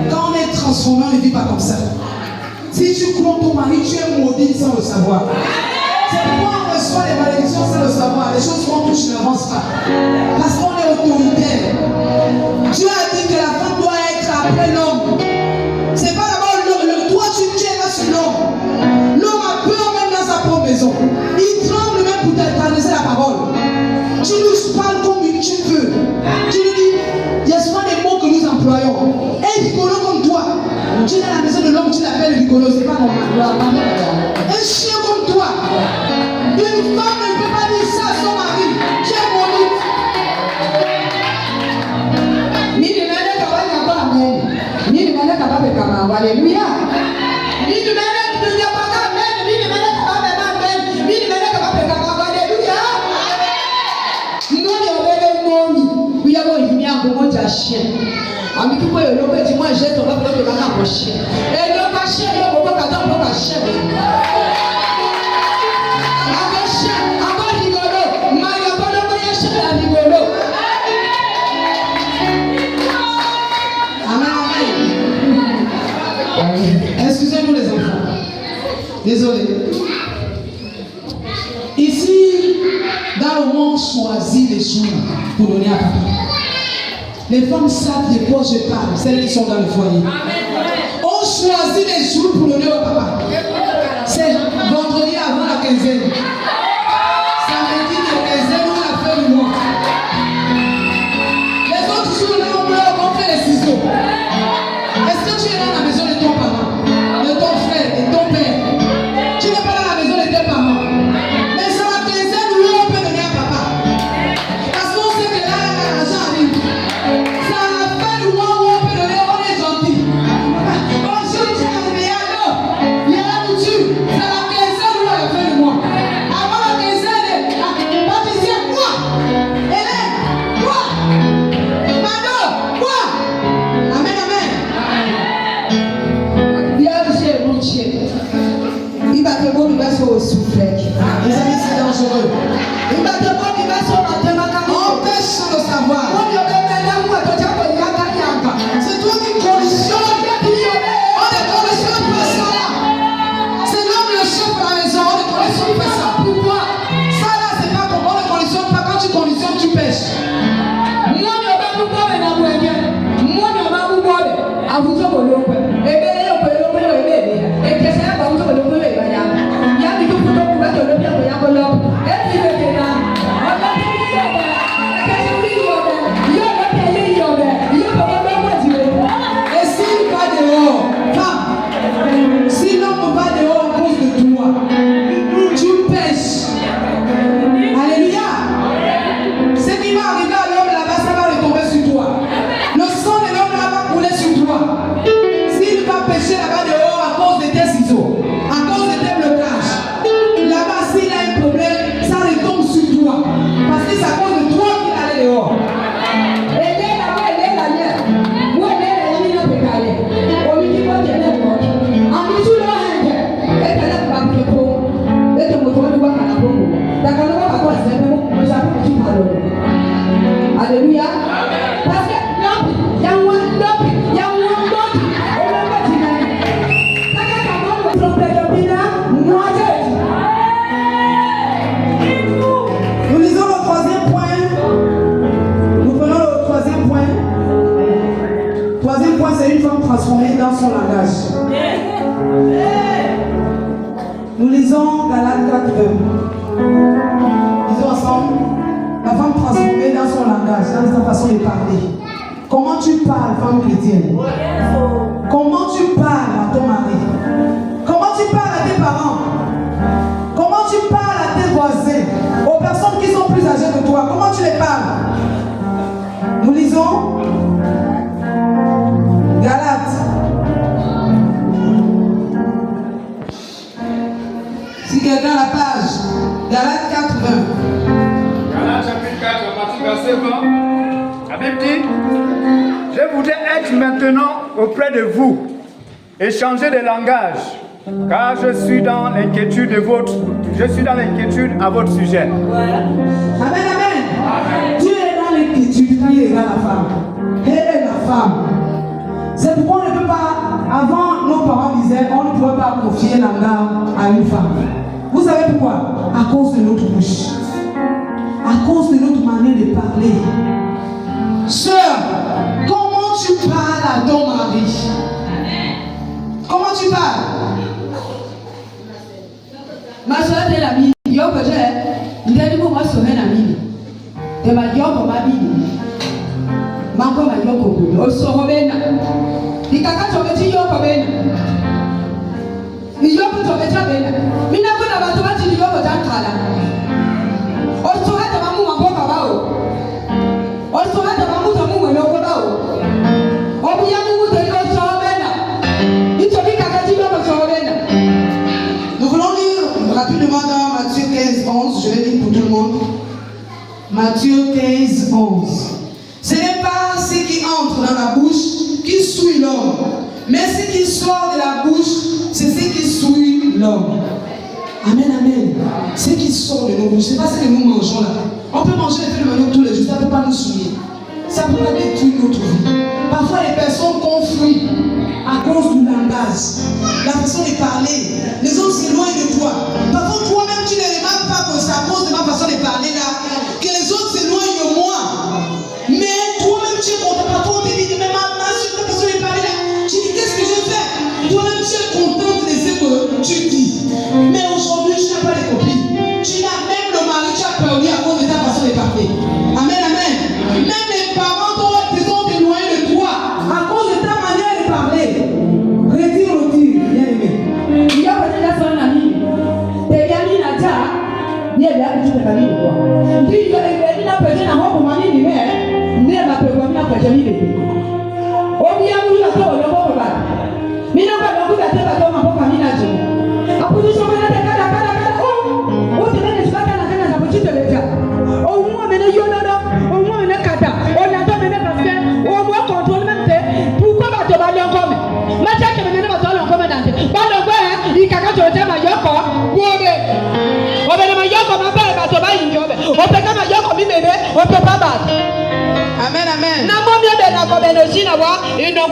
Quand on est transformé, on ne vit pas comme ça. Si tu crois ton mari, tu es maudit sans le savoir. C'est pourquoi on reçoit les malédictions sans le savoir. Les choses font que tu n'avances pas. Parce qu'on est autoritaire. Dieu a dit que la femme doit être après l'homme. C'est pas d'abord l'homme. Toi, tu es là sur l'homme. L'homme a peur même dans sa propre maison. Il tremble même pour t'incarner la parole. Tu nous parles comme tu veux. Tu nous dis, il y a souvent des mots que nous employons. Un rigolo comme toi, tu es dans la maison de l'homme, tu l'appelles rigolo, c'est pas normal. Un chien comme toi, une femme ne peut pas dire ça à son mari. Tu es maudite. Alléluia. Chien. Ami qui peut le petit moi jette on va faire le bagarre au chien. Et le chien il faut pas attendre pour chien. Avec chien, avec rigolo, Mario pas le moyen chien la rigolo. Amen. Excusez-nous les enfants. Désolé. Ici dans le monde, choisit les jours pour donner à papa. Les femmes savent de quoi je parle, celles qui sont dans le foyer. On choisit les jours pour donner au papa. C'est vendredi avant la quinzaine. Samedi de quinzaine ou la fin du mois. Les autres jours là, on pleure, on fait les ciseaux. Est-ce que tu es dans la maison de ton parent, de ton frère, de ton père? Tu n'es pas dans la maison de tes parents. Mais c'est la quinzaine où on peut donner à papa. Parce qu'on sait que là, l'argent arrive. C'est à la fin du mois où on peut donner, on est gentil. Bonjour, tu es arrivé à l'eau. Il y a la nourriture. C'est la quinzaine ou à la fin du mois. Avant la quinzaine, Patricia, moi. Hélène, moi. Mado, moi. Amen, amen. Bien, monsieur, mon chien. Il va te voir, il va se souffler. Les amis, c'est dangereux. Il va te voir, il va se mater ma caméra. Empêche sans le savoir. C'est toi qui conditionnes. On ne conditionne pas ça là. C'est l'homme le chef à la maison. On ne conditionne pas ça. Pourquoi? Ça là, c'est pas comme on ne conditionne pas. Quand tu conditionnes, tu pêches. Et s'il va dehors, femme, si l'homme va dehors à cause de toi, tu pêches. Alléluia. Ce qui va arriver à l'homme là-bas, ça va retomber sur toi. Le sang de l'homme là va couler sur toi. S'il va pêcher là-bas dehors à cause de tes ciseaux, à cause de tes blocages, là-bas s'il a un problème, ça retombe sur toi. Parce que c'est à cause de toi qu'il allait dehors. Alléluia. Parce que il y a un Nous lisons le troisième point. Nous prenons le troisième point. Troisième point, c'est une femme transformée dans son langage. Nous lisons Galates 4, 20. Lisons ensemble. La femme transformée dans son langage, dans sa façon de parler. Comment tu parles, femme chrétienne? Comment tu parles à ton mari? Comment tu parles à tes parents? Comment tu parles à tes voisins? Aux personnes qui sont plus âgées que toi, comment tu les parles? Nous lisons Galates. Si quelqu'un a la page, Galates 4, 20. Galates chapitre 4, à partir du verset 20. La Bible dit: je voudrais être maintenant auprès de vous et changer de langage, car je suis dans l'inquiétude à votre sujet. Amen, amen. Dieu est dans l'inquiétude quand il regarde la femme. Elle est la femme. C'est pourquoi on ne peut pas, avant nos parents disaient, on ne pouvait pas confier la langue à une femme. Vous savez pourquoi? À cause de notre bouche. À cause de notre manière de parler. Sœur, comment tu parles à ton mari? Comment tu parles? Ma soeur est la mine. Yo que j'ai, il a dit pour moi sauver la mine. Et ma yo pour ma mine. Ma comme ma yo pour vous. Au sorobena. Il kaka tu veux dire yo pour ben. Il yo pour tu veux dire ben. Mina pour la bateau tu dis yo pour t'entendre. Au soir de maman ma boka bao. Au soir de maman ta maman yo bao. Au bien nous de yo sorobena. Il te dit kaka tu yo pour sorobena. Nous voulons lire rapidement dans Matthieu 15, 11. Je vais lire pour tout le monde. Matthieu 15, 11. Ce n'est pas ce qui entre dans la bouche qui souille l'homme, mais ce qui sort de la bouche, c'est ce qui souille l'homme. Amen, amen. Ce qui sort de nos bouches, ce n'est pas ce que nous mangeons là. On peut manger les fruits de manioc tous les jours, ça ne peut pas nous souiller. Ça ne peut pas détruire notre vie. Parfois, les personnes confient à cause du langage, la façon de parler. Les autres s'éloignent de toi. Parfois, toi-même, tu ne remarques pas que c'est à cause de ma façon de parler là. Mais aujourd'hui, tu n'as pas de copine. Tu n'as même le mari, tu as perdu à cause de ta façon de parler. Amen, amen. Même les parents te sont éloignés de toi à cause de ta manière de parler. Retire, bien aimé. Il y a peut-être un ami. T'es bien mis là, il y a bien que tu t'es mis de quoi. Il y a une personne à moi pour m'amener du maire. Mais ma personne n'a pas jamais été. Oh, bien, vous avez fait le bon repas. Mais non, pas le coup d'être à ton enfant, famille n'a jamais. Après, nous sommes là, oh, tu mets les choses à la canne à la petite déjà. Au moins, maintenant, il y en a, au moins, une cata. On attend maintenant parce que, au moins, contrôle même fait. Pourquoi va te baler encore? Ma tête, je me mets dans le commun dans le bain, il caca, je tiens ma yoko. On va ma yoko, ma belle, ma toba, il y a. On peut pas ma yoko, mi bébé, on peut pas battre. Amen, amen. Na mo bien de la commune aussi, na wa, et non,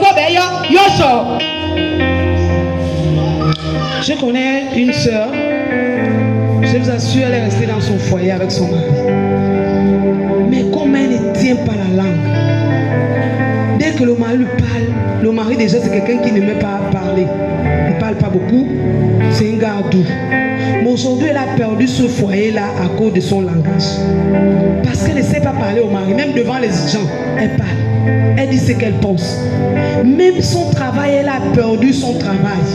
yo sort. Je connais une sœur, je vous assure, elle est restée dans son foyer avec son mari. Mais comme elle ne tient pas la langue, dès que le mari lui parle, le mari déjà c'est quelqu'un qui n'aime pas parler. Il ne parle pas beaucoup, c'est un gars doux. Mais aujourd'hui, elle a perdu ce foyer-là à cause de son langage. Parce qu'elle ne sait pas parler au mari, même devant les gens, elle parle. Elle dit ce qu'elle pense. Même son travail, elle a perdu son travail.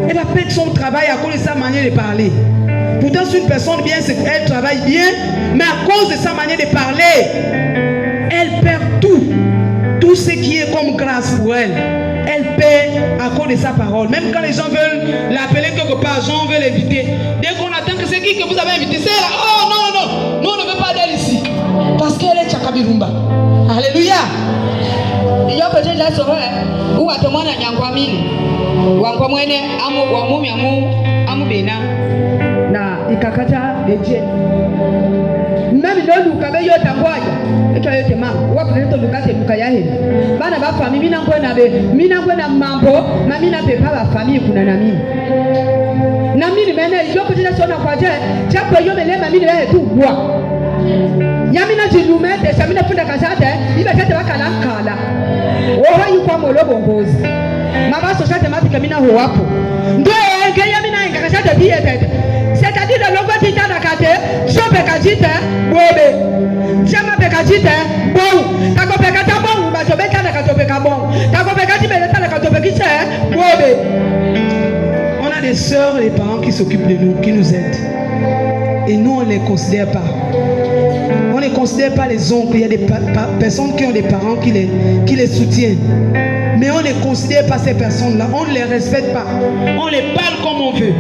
Elle a perdu son travail à cause de sa manière de parler. Pourtant, c'est une personne bien, elle travaille bien, mais à cause de sa manière de parler, elle perd tout. Tout ce qui est comme grâce pour elle. Elle perd à cause de sa parole. Même quand les gens veulent l'appeler quelque part, les gens veulent l'éviter. Dès qu'on attend que c'est qui que vous avez invité, c'est là. Oh non, non, non. Nous, on ne veut pas d'elle ici. Parce qu'elle est Chakabirumba. Alléluia. Il y a peut-être la soirée où à tout le monde a yankwamini. Wankwamwene, amu, wamumi, amu bena. Na, ikakata, deje. Même dans le cabello, tu as vu, et tu as été mal. Ou après, tu as vu que tu as été mal. Bana ba famille, mina ngona mambo, mami na pepa ba famille kuna na mimi. Na mimi mene, yo peut-être sona kwa je, tu as payé me le mami le tout bois. Yamina jilume, de samina funda kazate, iba tete wakala kala. Oha yuko molobo ngozi. Maba société matika mina ho wapo. Ndo enge yamina enga kazate biye tete. C'est-à-dire le logo tita nakate, sope kajite, bobe. Jama pe kajite, bon. Tako pe kata bon, ba sobe kana katope ka bon. Tako pe kati beleta na katope kise, bobe. On a des sœurs et des parents qui s'occupent de nous, qui nous aident. Et nous, on ne les considère pas. On ne considère pas les oncles. Il y a des personnes qui ont des parents qui les soutiennent. Mais on ne considère pas ces personnes-là. On ne les respecte pas. On les parle comme on veut.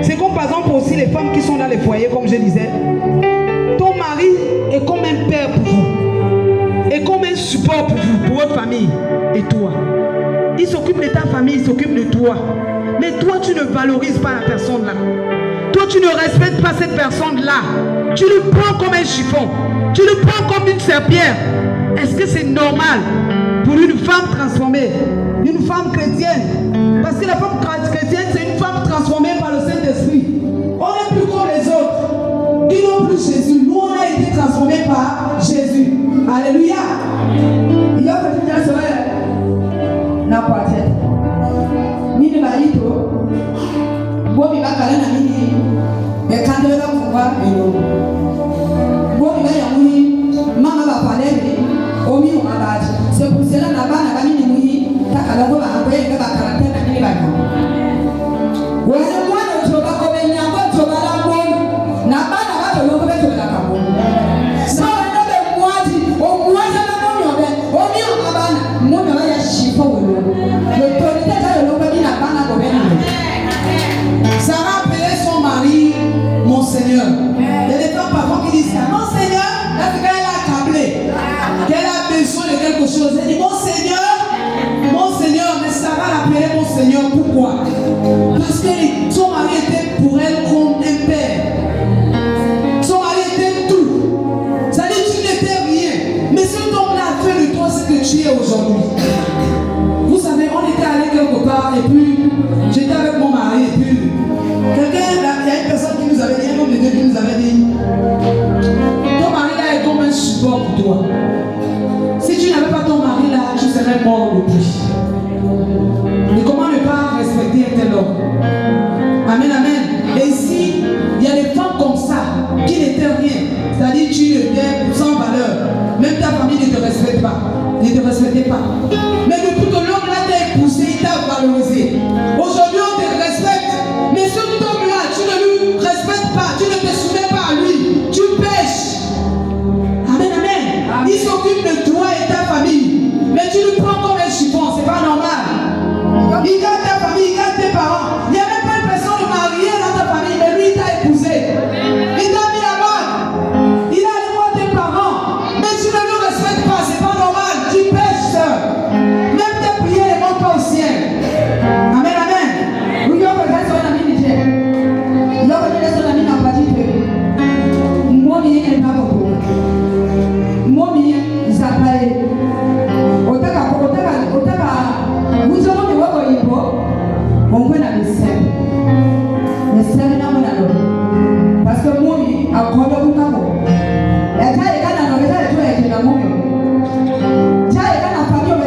C'est comme par exemple aussi les femmes qui sont dans les foyers, comme je disais. Ton mari est comme un père pour vous. Est comme un support pour vous, pour votre famille. Et toi. Il s'occupe de ta famille, il s'occupe de toi. Mais toi, tu ne valorises pas la personne-là. Toi, tu ne respectes pas cette personne-là. Tu le prends comme un chiffon. Tu le prends comme une serpillère. Est-ce que c'est normal pour une femme transformée, une femme chrétienne? Parce que la femme chrétienne, c'est une femme transformée par le Saint-Esprit. On n'est plus comme les autres. Ils n'ont plus Jésus. Nous, on a été transformés par Jésus. Alléluia. Il y a peut-être la soirée. Na kwa tete. Mimi balito. Bobi bakala na mimi. Bekandela kwa bilo. Bobi ba yamuni mama ba palebe. Omi o mabaji. C'est pour cela na bana ba mimi mui takala ko ba ko ye ba karate na mimi ba. Wale mwana choba ko be nyako choba la bon. Na bana ba to ko be choba la ka bon. So na be mwati o mwati na ko nyobe. Omi o mabana mwana ba ya shifa wolo. L'autorité de l'autorité n'a pas à gouverner. Sarah appelait son mari mon Seigneur. Il y a des femmes parfois qui disent ça. Mon Seigneur, parce qu'elle a accablé, qu'elle a besoin de quelque chose. Elle dit mon Seigneur, mais Sarah l'appelait mon Seigneur. Pourquoi? Parce que son Mais depuis que l'homme là t'a épousé, il t'a valorisé. Aujourd'hui, on te respecte. Mais cet homme-là, tu ne lui respectes pas, tu ne te soumets pas à lui. Tu pêches. Amen, amen. Il s'occupe de toi et ta famille. Mais tu le prends comme un chiffon, c'est pas normal. Il garde ta famille, il garde tes parents. Il n'y a même pas une personne mariée dans ta famille, mais lui, il t'a épousé. Il t'a mis la main. Il a allé voir tes parents. Mais tu ne le respectes pas, c'est pas normal. Tu pêches, sœur. Même tes prières ne montent pas au ciel. Amen, amen. Oui, il y a peut-être son ami de Dieu. Il y a peut-être son ami dans la partie de moi, il n'y a pas beaucoup. Moi, il y a on peut la laisser. Mais c'est un homme parce que moi, à quoi de vous parlez? Et quand il y a un homme, il y a un homme. Il y a un famille,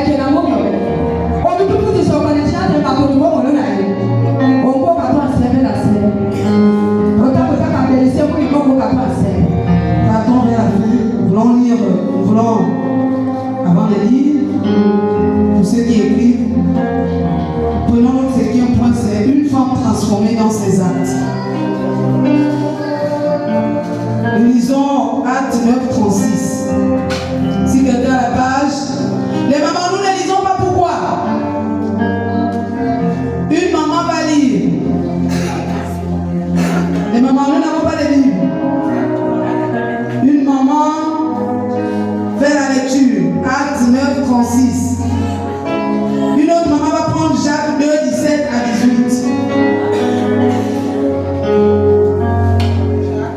il y a un homme. On peut tout dire sur le chien de ma bonne on l'a eu. On peut pas toi servir la scène. On t'a pas laissé pour les gens pas passer. Partons vers la fin. Nous voulons lire, avant de lire, pour ceux qui écrivent. Prenons notre cinquième point, c'est une femme transformée dans ses actes. Nous lisons Acte 9, 36. Si quelqu'un a la page, les mamans, nous ne lisons pas pourquoi. Une maman va lire. Les mamans, nous n'avons pas de livre. Une maman fait la lecture. Acte 9, 36. Une autre maman va prendre Jacques 2, 17 à 18.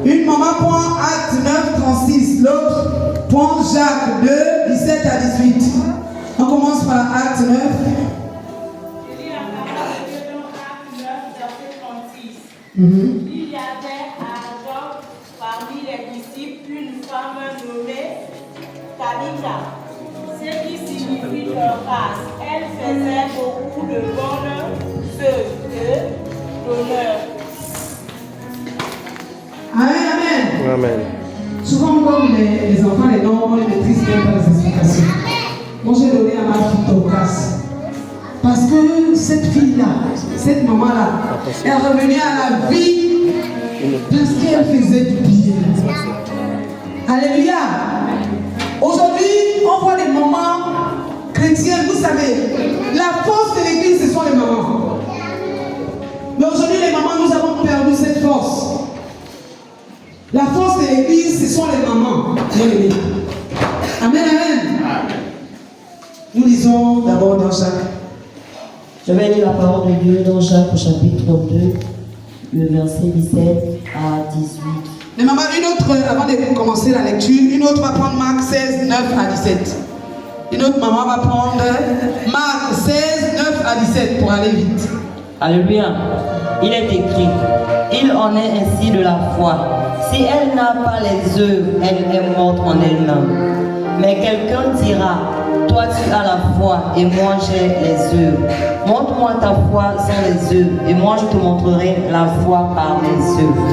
Une maman prend Acte 9, 36. L'autre prend Jacques 2, 17 à 18. On commence par Acte 9. Je lis la parole de Dieu dans Acte 9, verset 36. Il y avait à Joppe parmi les disciples une femme nommée Tabitha, ce qui signifie Dorcas. Elle faisait beaucoup de bonnes œuvres d'honneur. Amen, amen. Amen. Souvent, comme les enfants, les noms, on les maîtrise bien par les explications. Moi, j'ai donné à ma fille Dorcas. Parce que cette fille-là, cette maman-là, est revenue à la vie parce qu'elle faisait du bien. Alléluia. Aujourd'hui, on voit les mamans chrétiennes, vous savez, la force de l'église, ce sont les mamans. Mais aujourd'hui, les mamans, nous avons perdu cette force. La force de l'église, ce sont les mamans. Amen, amen. Nous lisons d'abord dans Jacques. Je vais lire la parole de Dieu dans Jacques au chapitre 2, le verset 17 à 18. Mais maman, une autre, avant de commencer la lecture, une autre va prendre Marc 16, 9 à 17. Une autre maman va prendre Marc 16, 9 à 17 pour aller vite. Alléluia. Il est écrit, il en est ainsi de la foi. Si elle n'a pas les œuvres, elle est morte en elle-même. Mais quelqu'un dira, toi tu as la foi et moi j'ai les œuvres. Montre-moi ta foi sans les œuvres et moi je te montrerai la foi par les œuvres.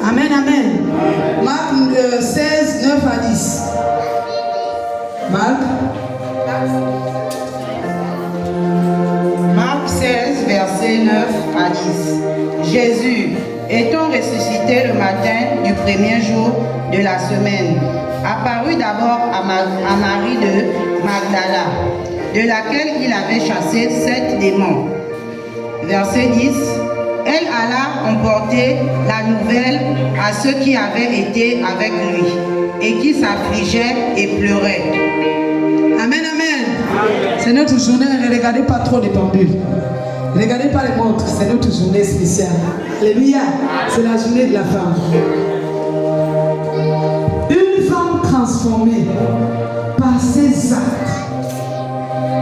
Amen, amen. Marc 16, 9 à 10. Marc 16, verset 9 à 10. Jésus, étant ressuscité le matin du premier jour de la semaine, apparut d'abord à Marie de Magdala, de laquelle il avait chassé 7 démons. Verset 10. Elle alla emporter la nouvelle à ceux qui avaient été avec lui et qui s'affligeaient et pleuraient. Amen, amen. C'est notre journée, ne regardez pas trop les pendules. Ne regardez pas les montres, c'est notre journée spéciale. Alléluia, c'est la journée de la femme. Une femme transformée par ses actes.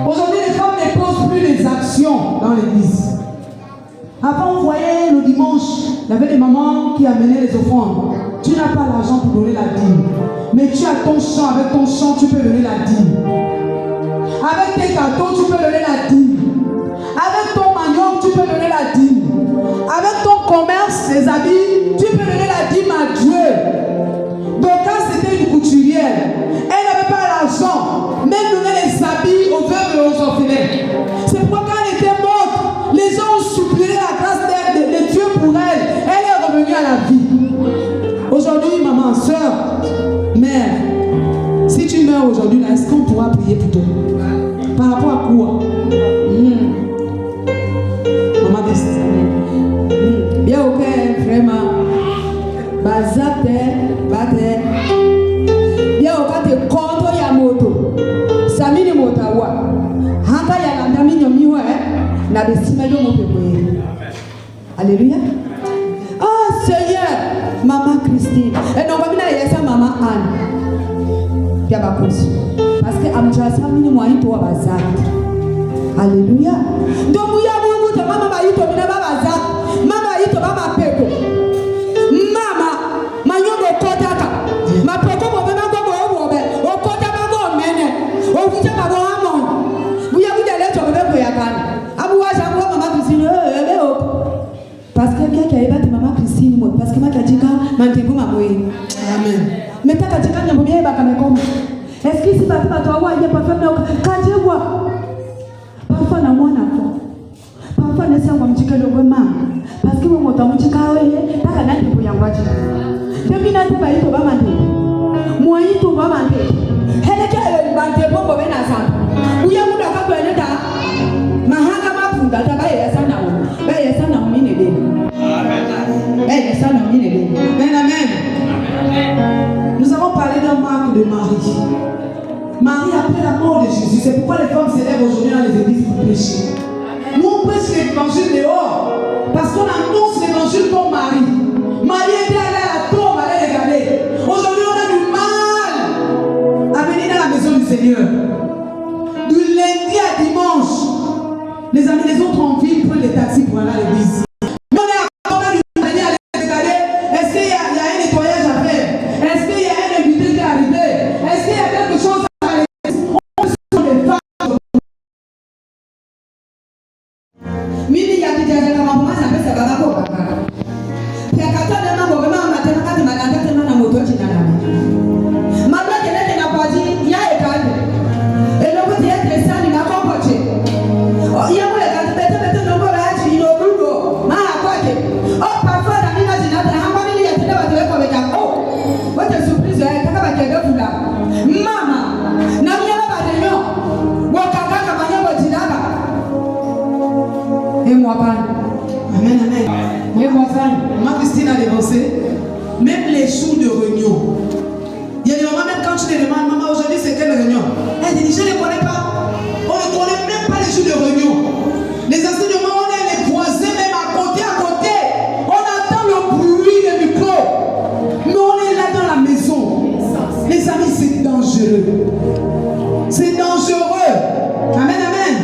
Aujourd'hui, les femmes ne posent plus les actions dans l'église. Avant, on voyait le dimanche, il y avait des mamans qui amenaient les offrandes. Tu n'as pas l'argent pour donner la dîme. Mais tu as ton champ, avec ton champ, tu peux donner la dîme. Avec tes gâteaux, tu peux donner la dîme. Avec ton manioc, tu peux donner la dîme. Avec ton commerce, les habits, tu peux donner la dîme à Dieu. Donc quand c'était une couturière, elle n'avait pas l'argent. Même nous prier pour toi. Par rapport à quoi? Maman Destin. Bien au père, vraiment. Bazate, bate. Bien au père, te konto ya moto. Samini motawa. Hata ya landami nyomiwa na besima yo mope boye. Alléluia. Oh Seigneur, Maman Christine. Et non, comme il y a ça, Maman Anne. Parce que Amjasa mini moyen to bazat. Alléluia. Donc vous y avez vous maman ba yito mina ba bazat. Mama yito ba ma peko. Mama manyobo kotaka. Ma peko bo bema go bo be. O kota ba go mene. O vija ba go amon. Vous y avez des lettres be ko yakana. Abu wa jabu Maman Christine parce que bien qu'il y ait Maman Christine parce que ma kadika mantebu mamoyi. Amen. Mais ta kadika nyambo bien ba kamekoma. Est-ce que si papa toi wa ye papa na kajewa. Parfois na mwana ko. Parfois na sangwa mjikelo wema. Parce que mo tamujika wewe taka na ndipo yangwaji. Depuis na te ba ito ba mande. Mo ito ba mande. Heleke e bande bombo bena sana. Uya muda ka kwenda mahanga mapunda tabaye ya sana wo. Baye sana mine de. Amen. Baye sana mine de. Amen, amen. Nous avons parlé d'un marque de Marie. Marie après la mort de Jésus. C'est pourquoi les femmes s'élèvent aujourd'hui dans les églises pour prêcher. Nous on prêche l'évangile dehors. Parce qu'on annonce l'évangile comme Marie. Marie était allée à la tombe, allait regarder. Aujourd'hui on a du mal à venir dans la maison du Seigneur. Du lundi à dimanche. Les amis, les autres en ville prennent les taxis pour aller à l'église. Amen, amen. Maman Christine a dévancé. Même les jours de réunion. Il y a des moments, même quand tu te demandes, maman, aujourd'hui c'est quelle réunion? Elle dit, je ne les connais pas. On ne connaît même pas les jours de réunion. Les enseignements, on est les voisins, même à côté. On entend le bruit des micros. Mais on est là dans la maison. Les amis, c'est dangereux. C'est dangereux. Amen, amen.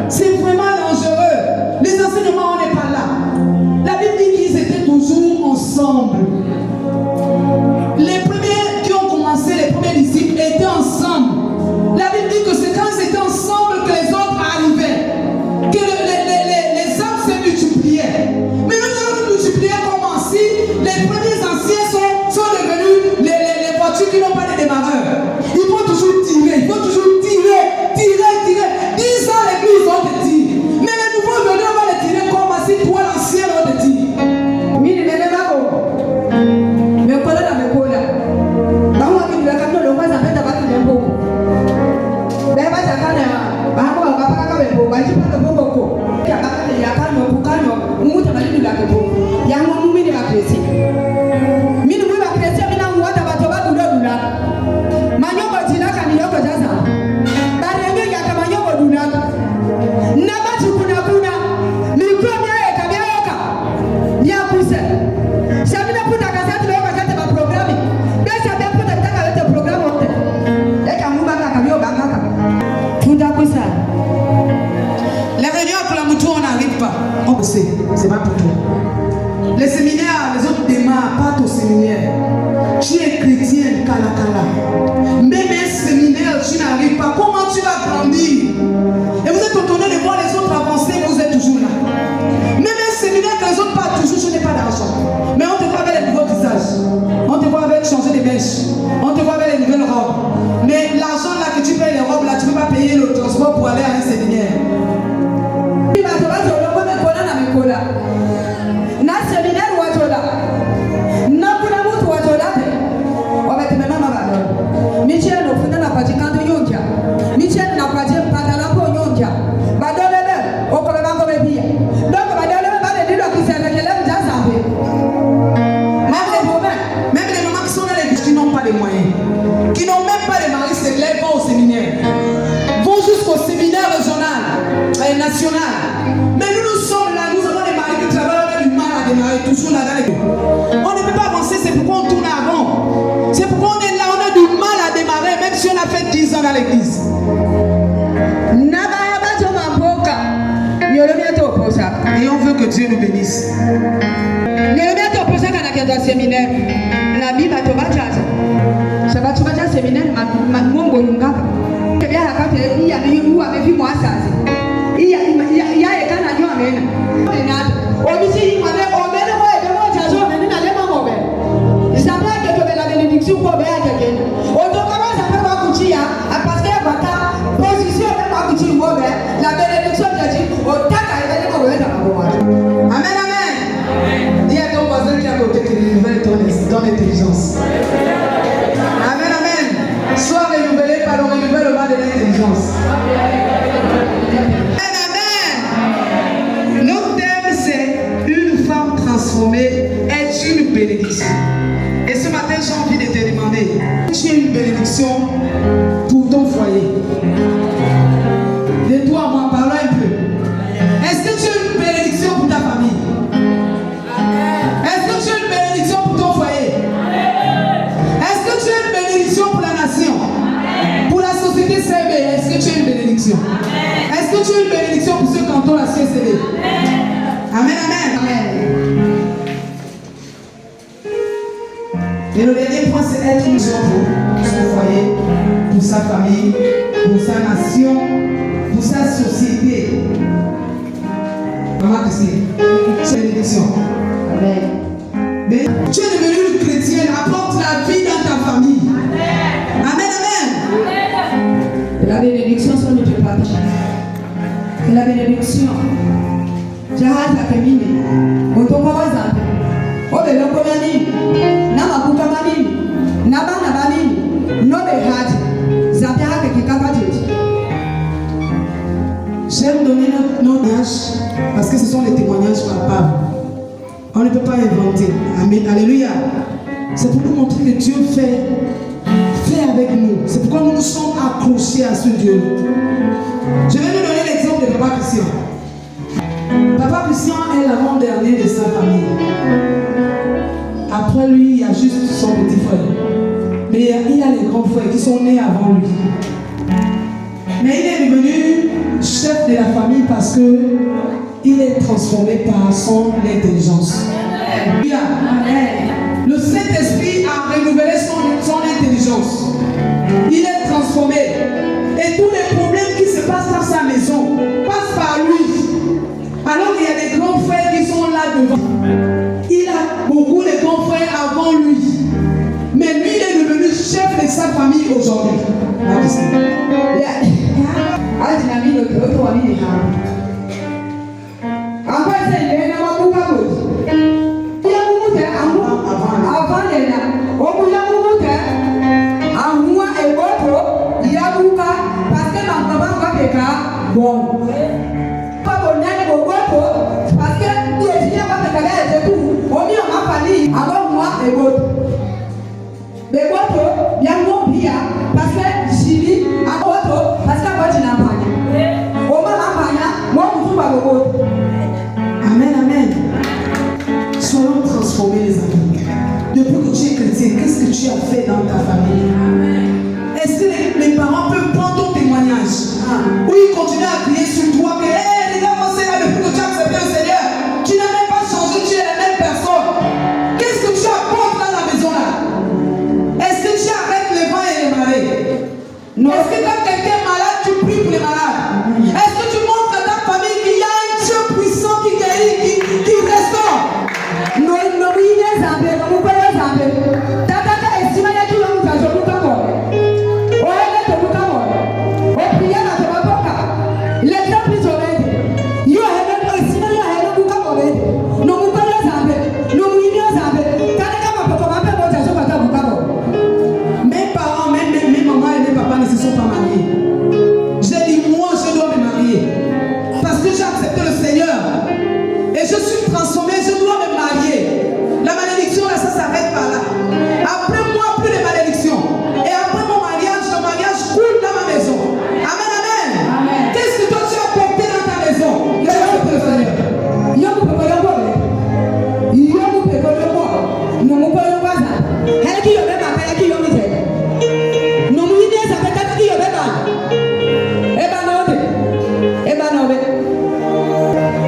C'est vraiment dangereux. Les enseignements, on n'est pas là. La Bible dit qu'ils étaient toujours ensemble. Les premiers qui ont commencé, les premiers disciples étaient ensemble. La Bible dit que c'est quand ils étaient ensemble que les autres arrivaient. Que les âmes se multipliaient. Mais nous allons nous multiplier comme si les premiers anciens sont devenus les voitures qui n'ont pas de démarreur. Il faut toujours tirer. 10 ans l'église, on te tire. Mais les nouveaux venus, on va les tirer comme si toi l'ancien, on te tire. Mais quoi là, mais quoi là? Les réunions pour la mouton, on n'arrive pas. On sait, c'est pas pour toi. Les séminaires, les autres démarrent, pas au séminaire. Tu es chrétienne, kala. Même un séminaire, tu n'arrives pas. Comment tu vas grandir? Et vous êtes étonné de voir les autres avancer, vous êtes toujours là. Même un séminaire que les autres partent toujours, je n'ai pas d'argent. Mais on te voit avec les nouveaux visages. On te voit avec changer des mèches. On te voit avec les nouvelles robes. Mais l'argent là que tu payes les robes là, tu ne peux pas payer le transport pour aller à un séminaire. nationale. Mais nous sommes là, nous avons des maris qui travaillent, on a du mal à démarrer, toujours là dans les... On ne peut pas avancer, c'est pourquoi on tourne avant. C'est pourquoi on est là, on a du mal à démarrer, même si on a fait 10 ans dans l'église. Et on veut que Dieu nous bénisse. Amen, amen. Dis à ton voisin qui est à côté que renouvelle ton intelligence. Amen, amen. Sois renouvelé par le renouvellement de l'intelligence. Amen, amen. Notre thème c'est une femme transformée est une bénédiction. Et ce matin j'ai envie de te demander, tu es une bénédiction pour ton foyer. De toi à moi, parlons un peu. Est-ce que tu es une bénédiction pour ta famille? Est-ce que tu es une bénédiction pour ton foyer? Est-ce que tu es une bénédiction pour la nation? Pour la société CB, est-ce que tu es une bénédiction? Est-ce que tu es une bénédiction pour ce canton, la CCB? Amen, amen. Amen. Et le dernier point, c'est être une mission pour son foyer, pour sa famille, pour sa nation, pour sa société. Maman Christine, c'est une bénédiction. Amen. Mais tu es devenue une chrétienne, apporte la vie dans ta famille. Amen, amen. La bénédiction sur notre partage. La bénédiction. Jahat la féminine. Otomba wazambe. Obe loko nani. Nama kuka manini. Naba nabanini. Nobe hati. Zambia hake kikapa jeji. J'aime donner nos témoignages parce que ce sont les témoignages palpables. On ne peut pas inventer. Amen. Alléluia. C'est pour nous montrer que Dieu fait avec nous. C'est pourquoi nous nous sommes accrochés à ce Dieu. Je vais vous donner l'exemple de Papa Christian. Papa Christian est l'avant-dernier de sa famille. Après lui, il y a juste son petit frère. Mais il y a les grands frères qui sont nés avant lui. Mais il est devenu chef de la famille parce que il est transformé par son intelligence. Alléluia. Le Saint-Esprit a renouvelé son intelligence. Il est transformé. Et tous les problèmes qui se passent dans sa maison passent par lui. Alors qu'il y a des grands frères qui sont là devant. Il a beaucoup de grands frères avant lui. Mais lui, il est devenu chef de sa famille aujourd'hui. Amen, amen. Soyons transformés, les amis. Depuis que tu es chrétien, qu'est-ce que tu as fait dans ta famille? Est-ce que les parents peuvent prendre ton témoignage? Ou ils continuent à crier sur toi que, hé, les gars, moi c'est là depuis que tu as accepté le Seigneur. Tu n'as même pas changé, tu es la même personne. Qu'est-ce que tu apportes dans la maison là? Est-ce que tu arrêtes les vents et les marées? Non. Est-ce que quand quelqu'un est malade, tu pries pour les malades? Est-ce que tu montres à ta famille qu'il y a un Dieu puissant qui guérit, qui restaure? No, no, we need Zambia, no, we need Zambia. Tata, estima ya kilo mtazo,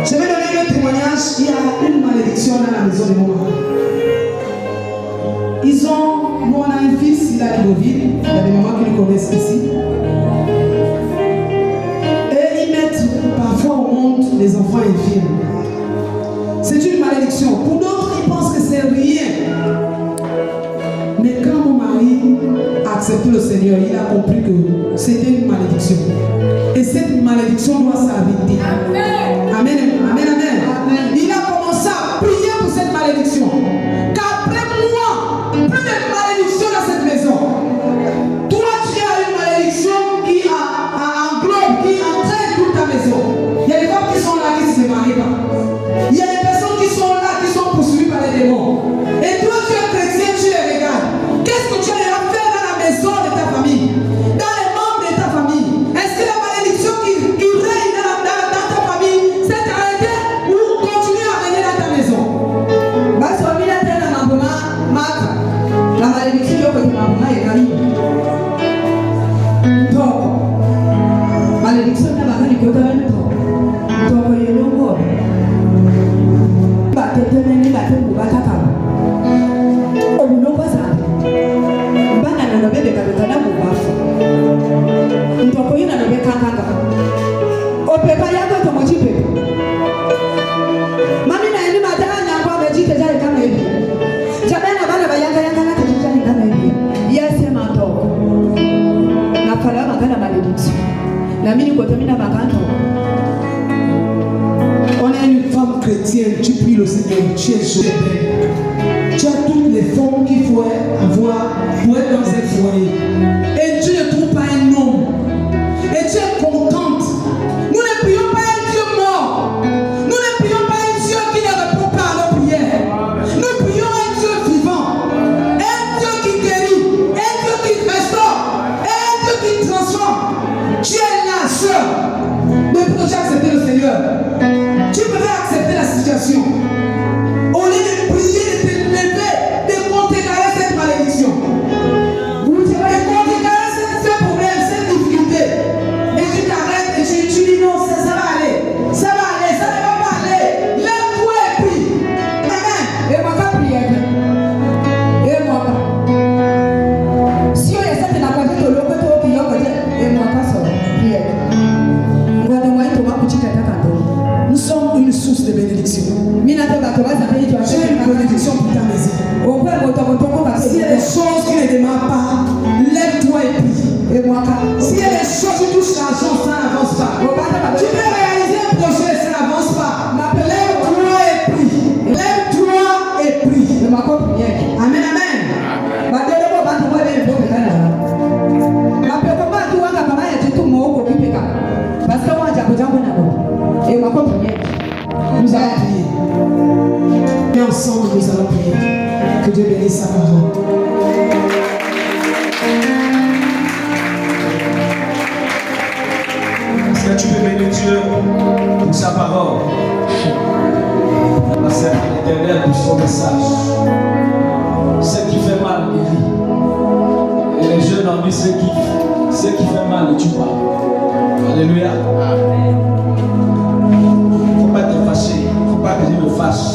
Je vais donner le témoignage. Il y a une malédiction dans la maison de mon mari. Nous on a un fils, il a le Covid. Il y a des mamans qui le connaissent ici. Et ils mettent parfois au monde des enfants infirmes. C'est une malédiction. Pour d'autres, ils pensent que c'est rien. Mais quand mon mari a accepté le Seigneur, il a compris que c'était une malédiction. Et cette malédiction doit s'arrêter. Amen. Amen, amen, amen. Il a commencé à prier pour cette malédiction. Qu'après moi, plus de malédiction dans cette maison. Toi, tu as une malédiction qui englobe, qui entraîne toute ta maison. Il y a des femmes qui sont là qui ne se marient pas. Il y a des personnes qui sont là qui sont poursuivies par les démons. Et toi, tu es chrétien, tu les regardes. Qu'est-ce que tu as fait dans la maison de ta famille? Dans les membres de ta famille? Est-ce que la malédiction qui règne dans ta famille s'est arrêtée ou continue à régner dans ta maison? La malédiction que tu m'as dit est gagnée. Donc, malédiction n'a pas gagné que tu as dit. Donc, il y a un mot. On est une femme chrétienne, tu pries le Seigneur, tu es sauvé. Tu as toutes les formes qu'il faut avoir pour être dans un foyer. Et tu ne trouves pas un homme. Et tu es contente. Nous ne prions pas un Dieu mort. Nous ne prions pas un Dieu qui ne répond pas à nos prières. Nous prions un Dieu vivant. Un Dieu qui guérit. Un Dieu qui restaure. Un Dieu qui transforme. Tu es la sœur. Depuis que tu as accepté le Seigneur, tu peux accepter la situation. Au lieu de prier, de te lever, de contrecarrer cette malédiction. De contrecarrer ce problème, cette difficulté. Et tu t'arrêtes et tu dis non, ça va aller. Ça va aller, ça ne va pas aller. Lève-toi et prie. Amen. Et moi, quand prière. Et moi, si on essaie de la côté de l'autre, et moi, pas ça. Prière. Nous sommes une source de bénédiction. J'ai une bénédiction pour ta maison. S'il y a des choses qui ne démarrent pas, lève-toi et prie. S'il y a des choses qui touchent l'argent, ça n'avance pas. Tu peux réaliser un projet, ça n'avance pas. Lève-toi et prie. Lève-toi et prie. Amen, amen. Nous allons prier. Et ensemble, nous allons prier. Que Dieu bénisse sa parole. Est-ce que tu peux bénir Dieu pour sa parole? La Seigneur éternelle pour son message. Ce qui fait mal, guérit. Et les jeunes ont dit ce qui fait mal, ne tue pas. Alléluia. Faut pas être fâché. Faut pas que Dieu me fâche.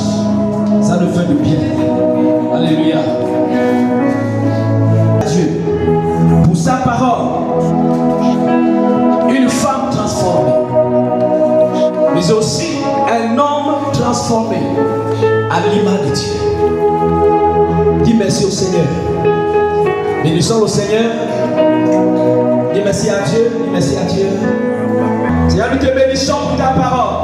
Ça ne fait de bien. Alléluia. Dieu, pour sa parole, une femme transformée, mais aussi un homme transformé à l'image de Dieu. Dis merci au Seigneur. Bénissons le Seigneur. Dis merci à Dieu. Dis merci à Dieu. Seigneur, nous te bénissons pour ta parole.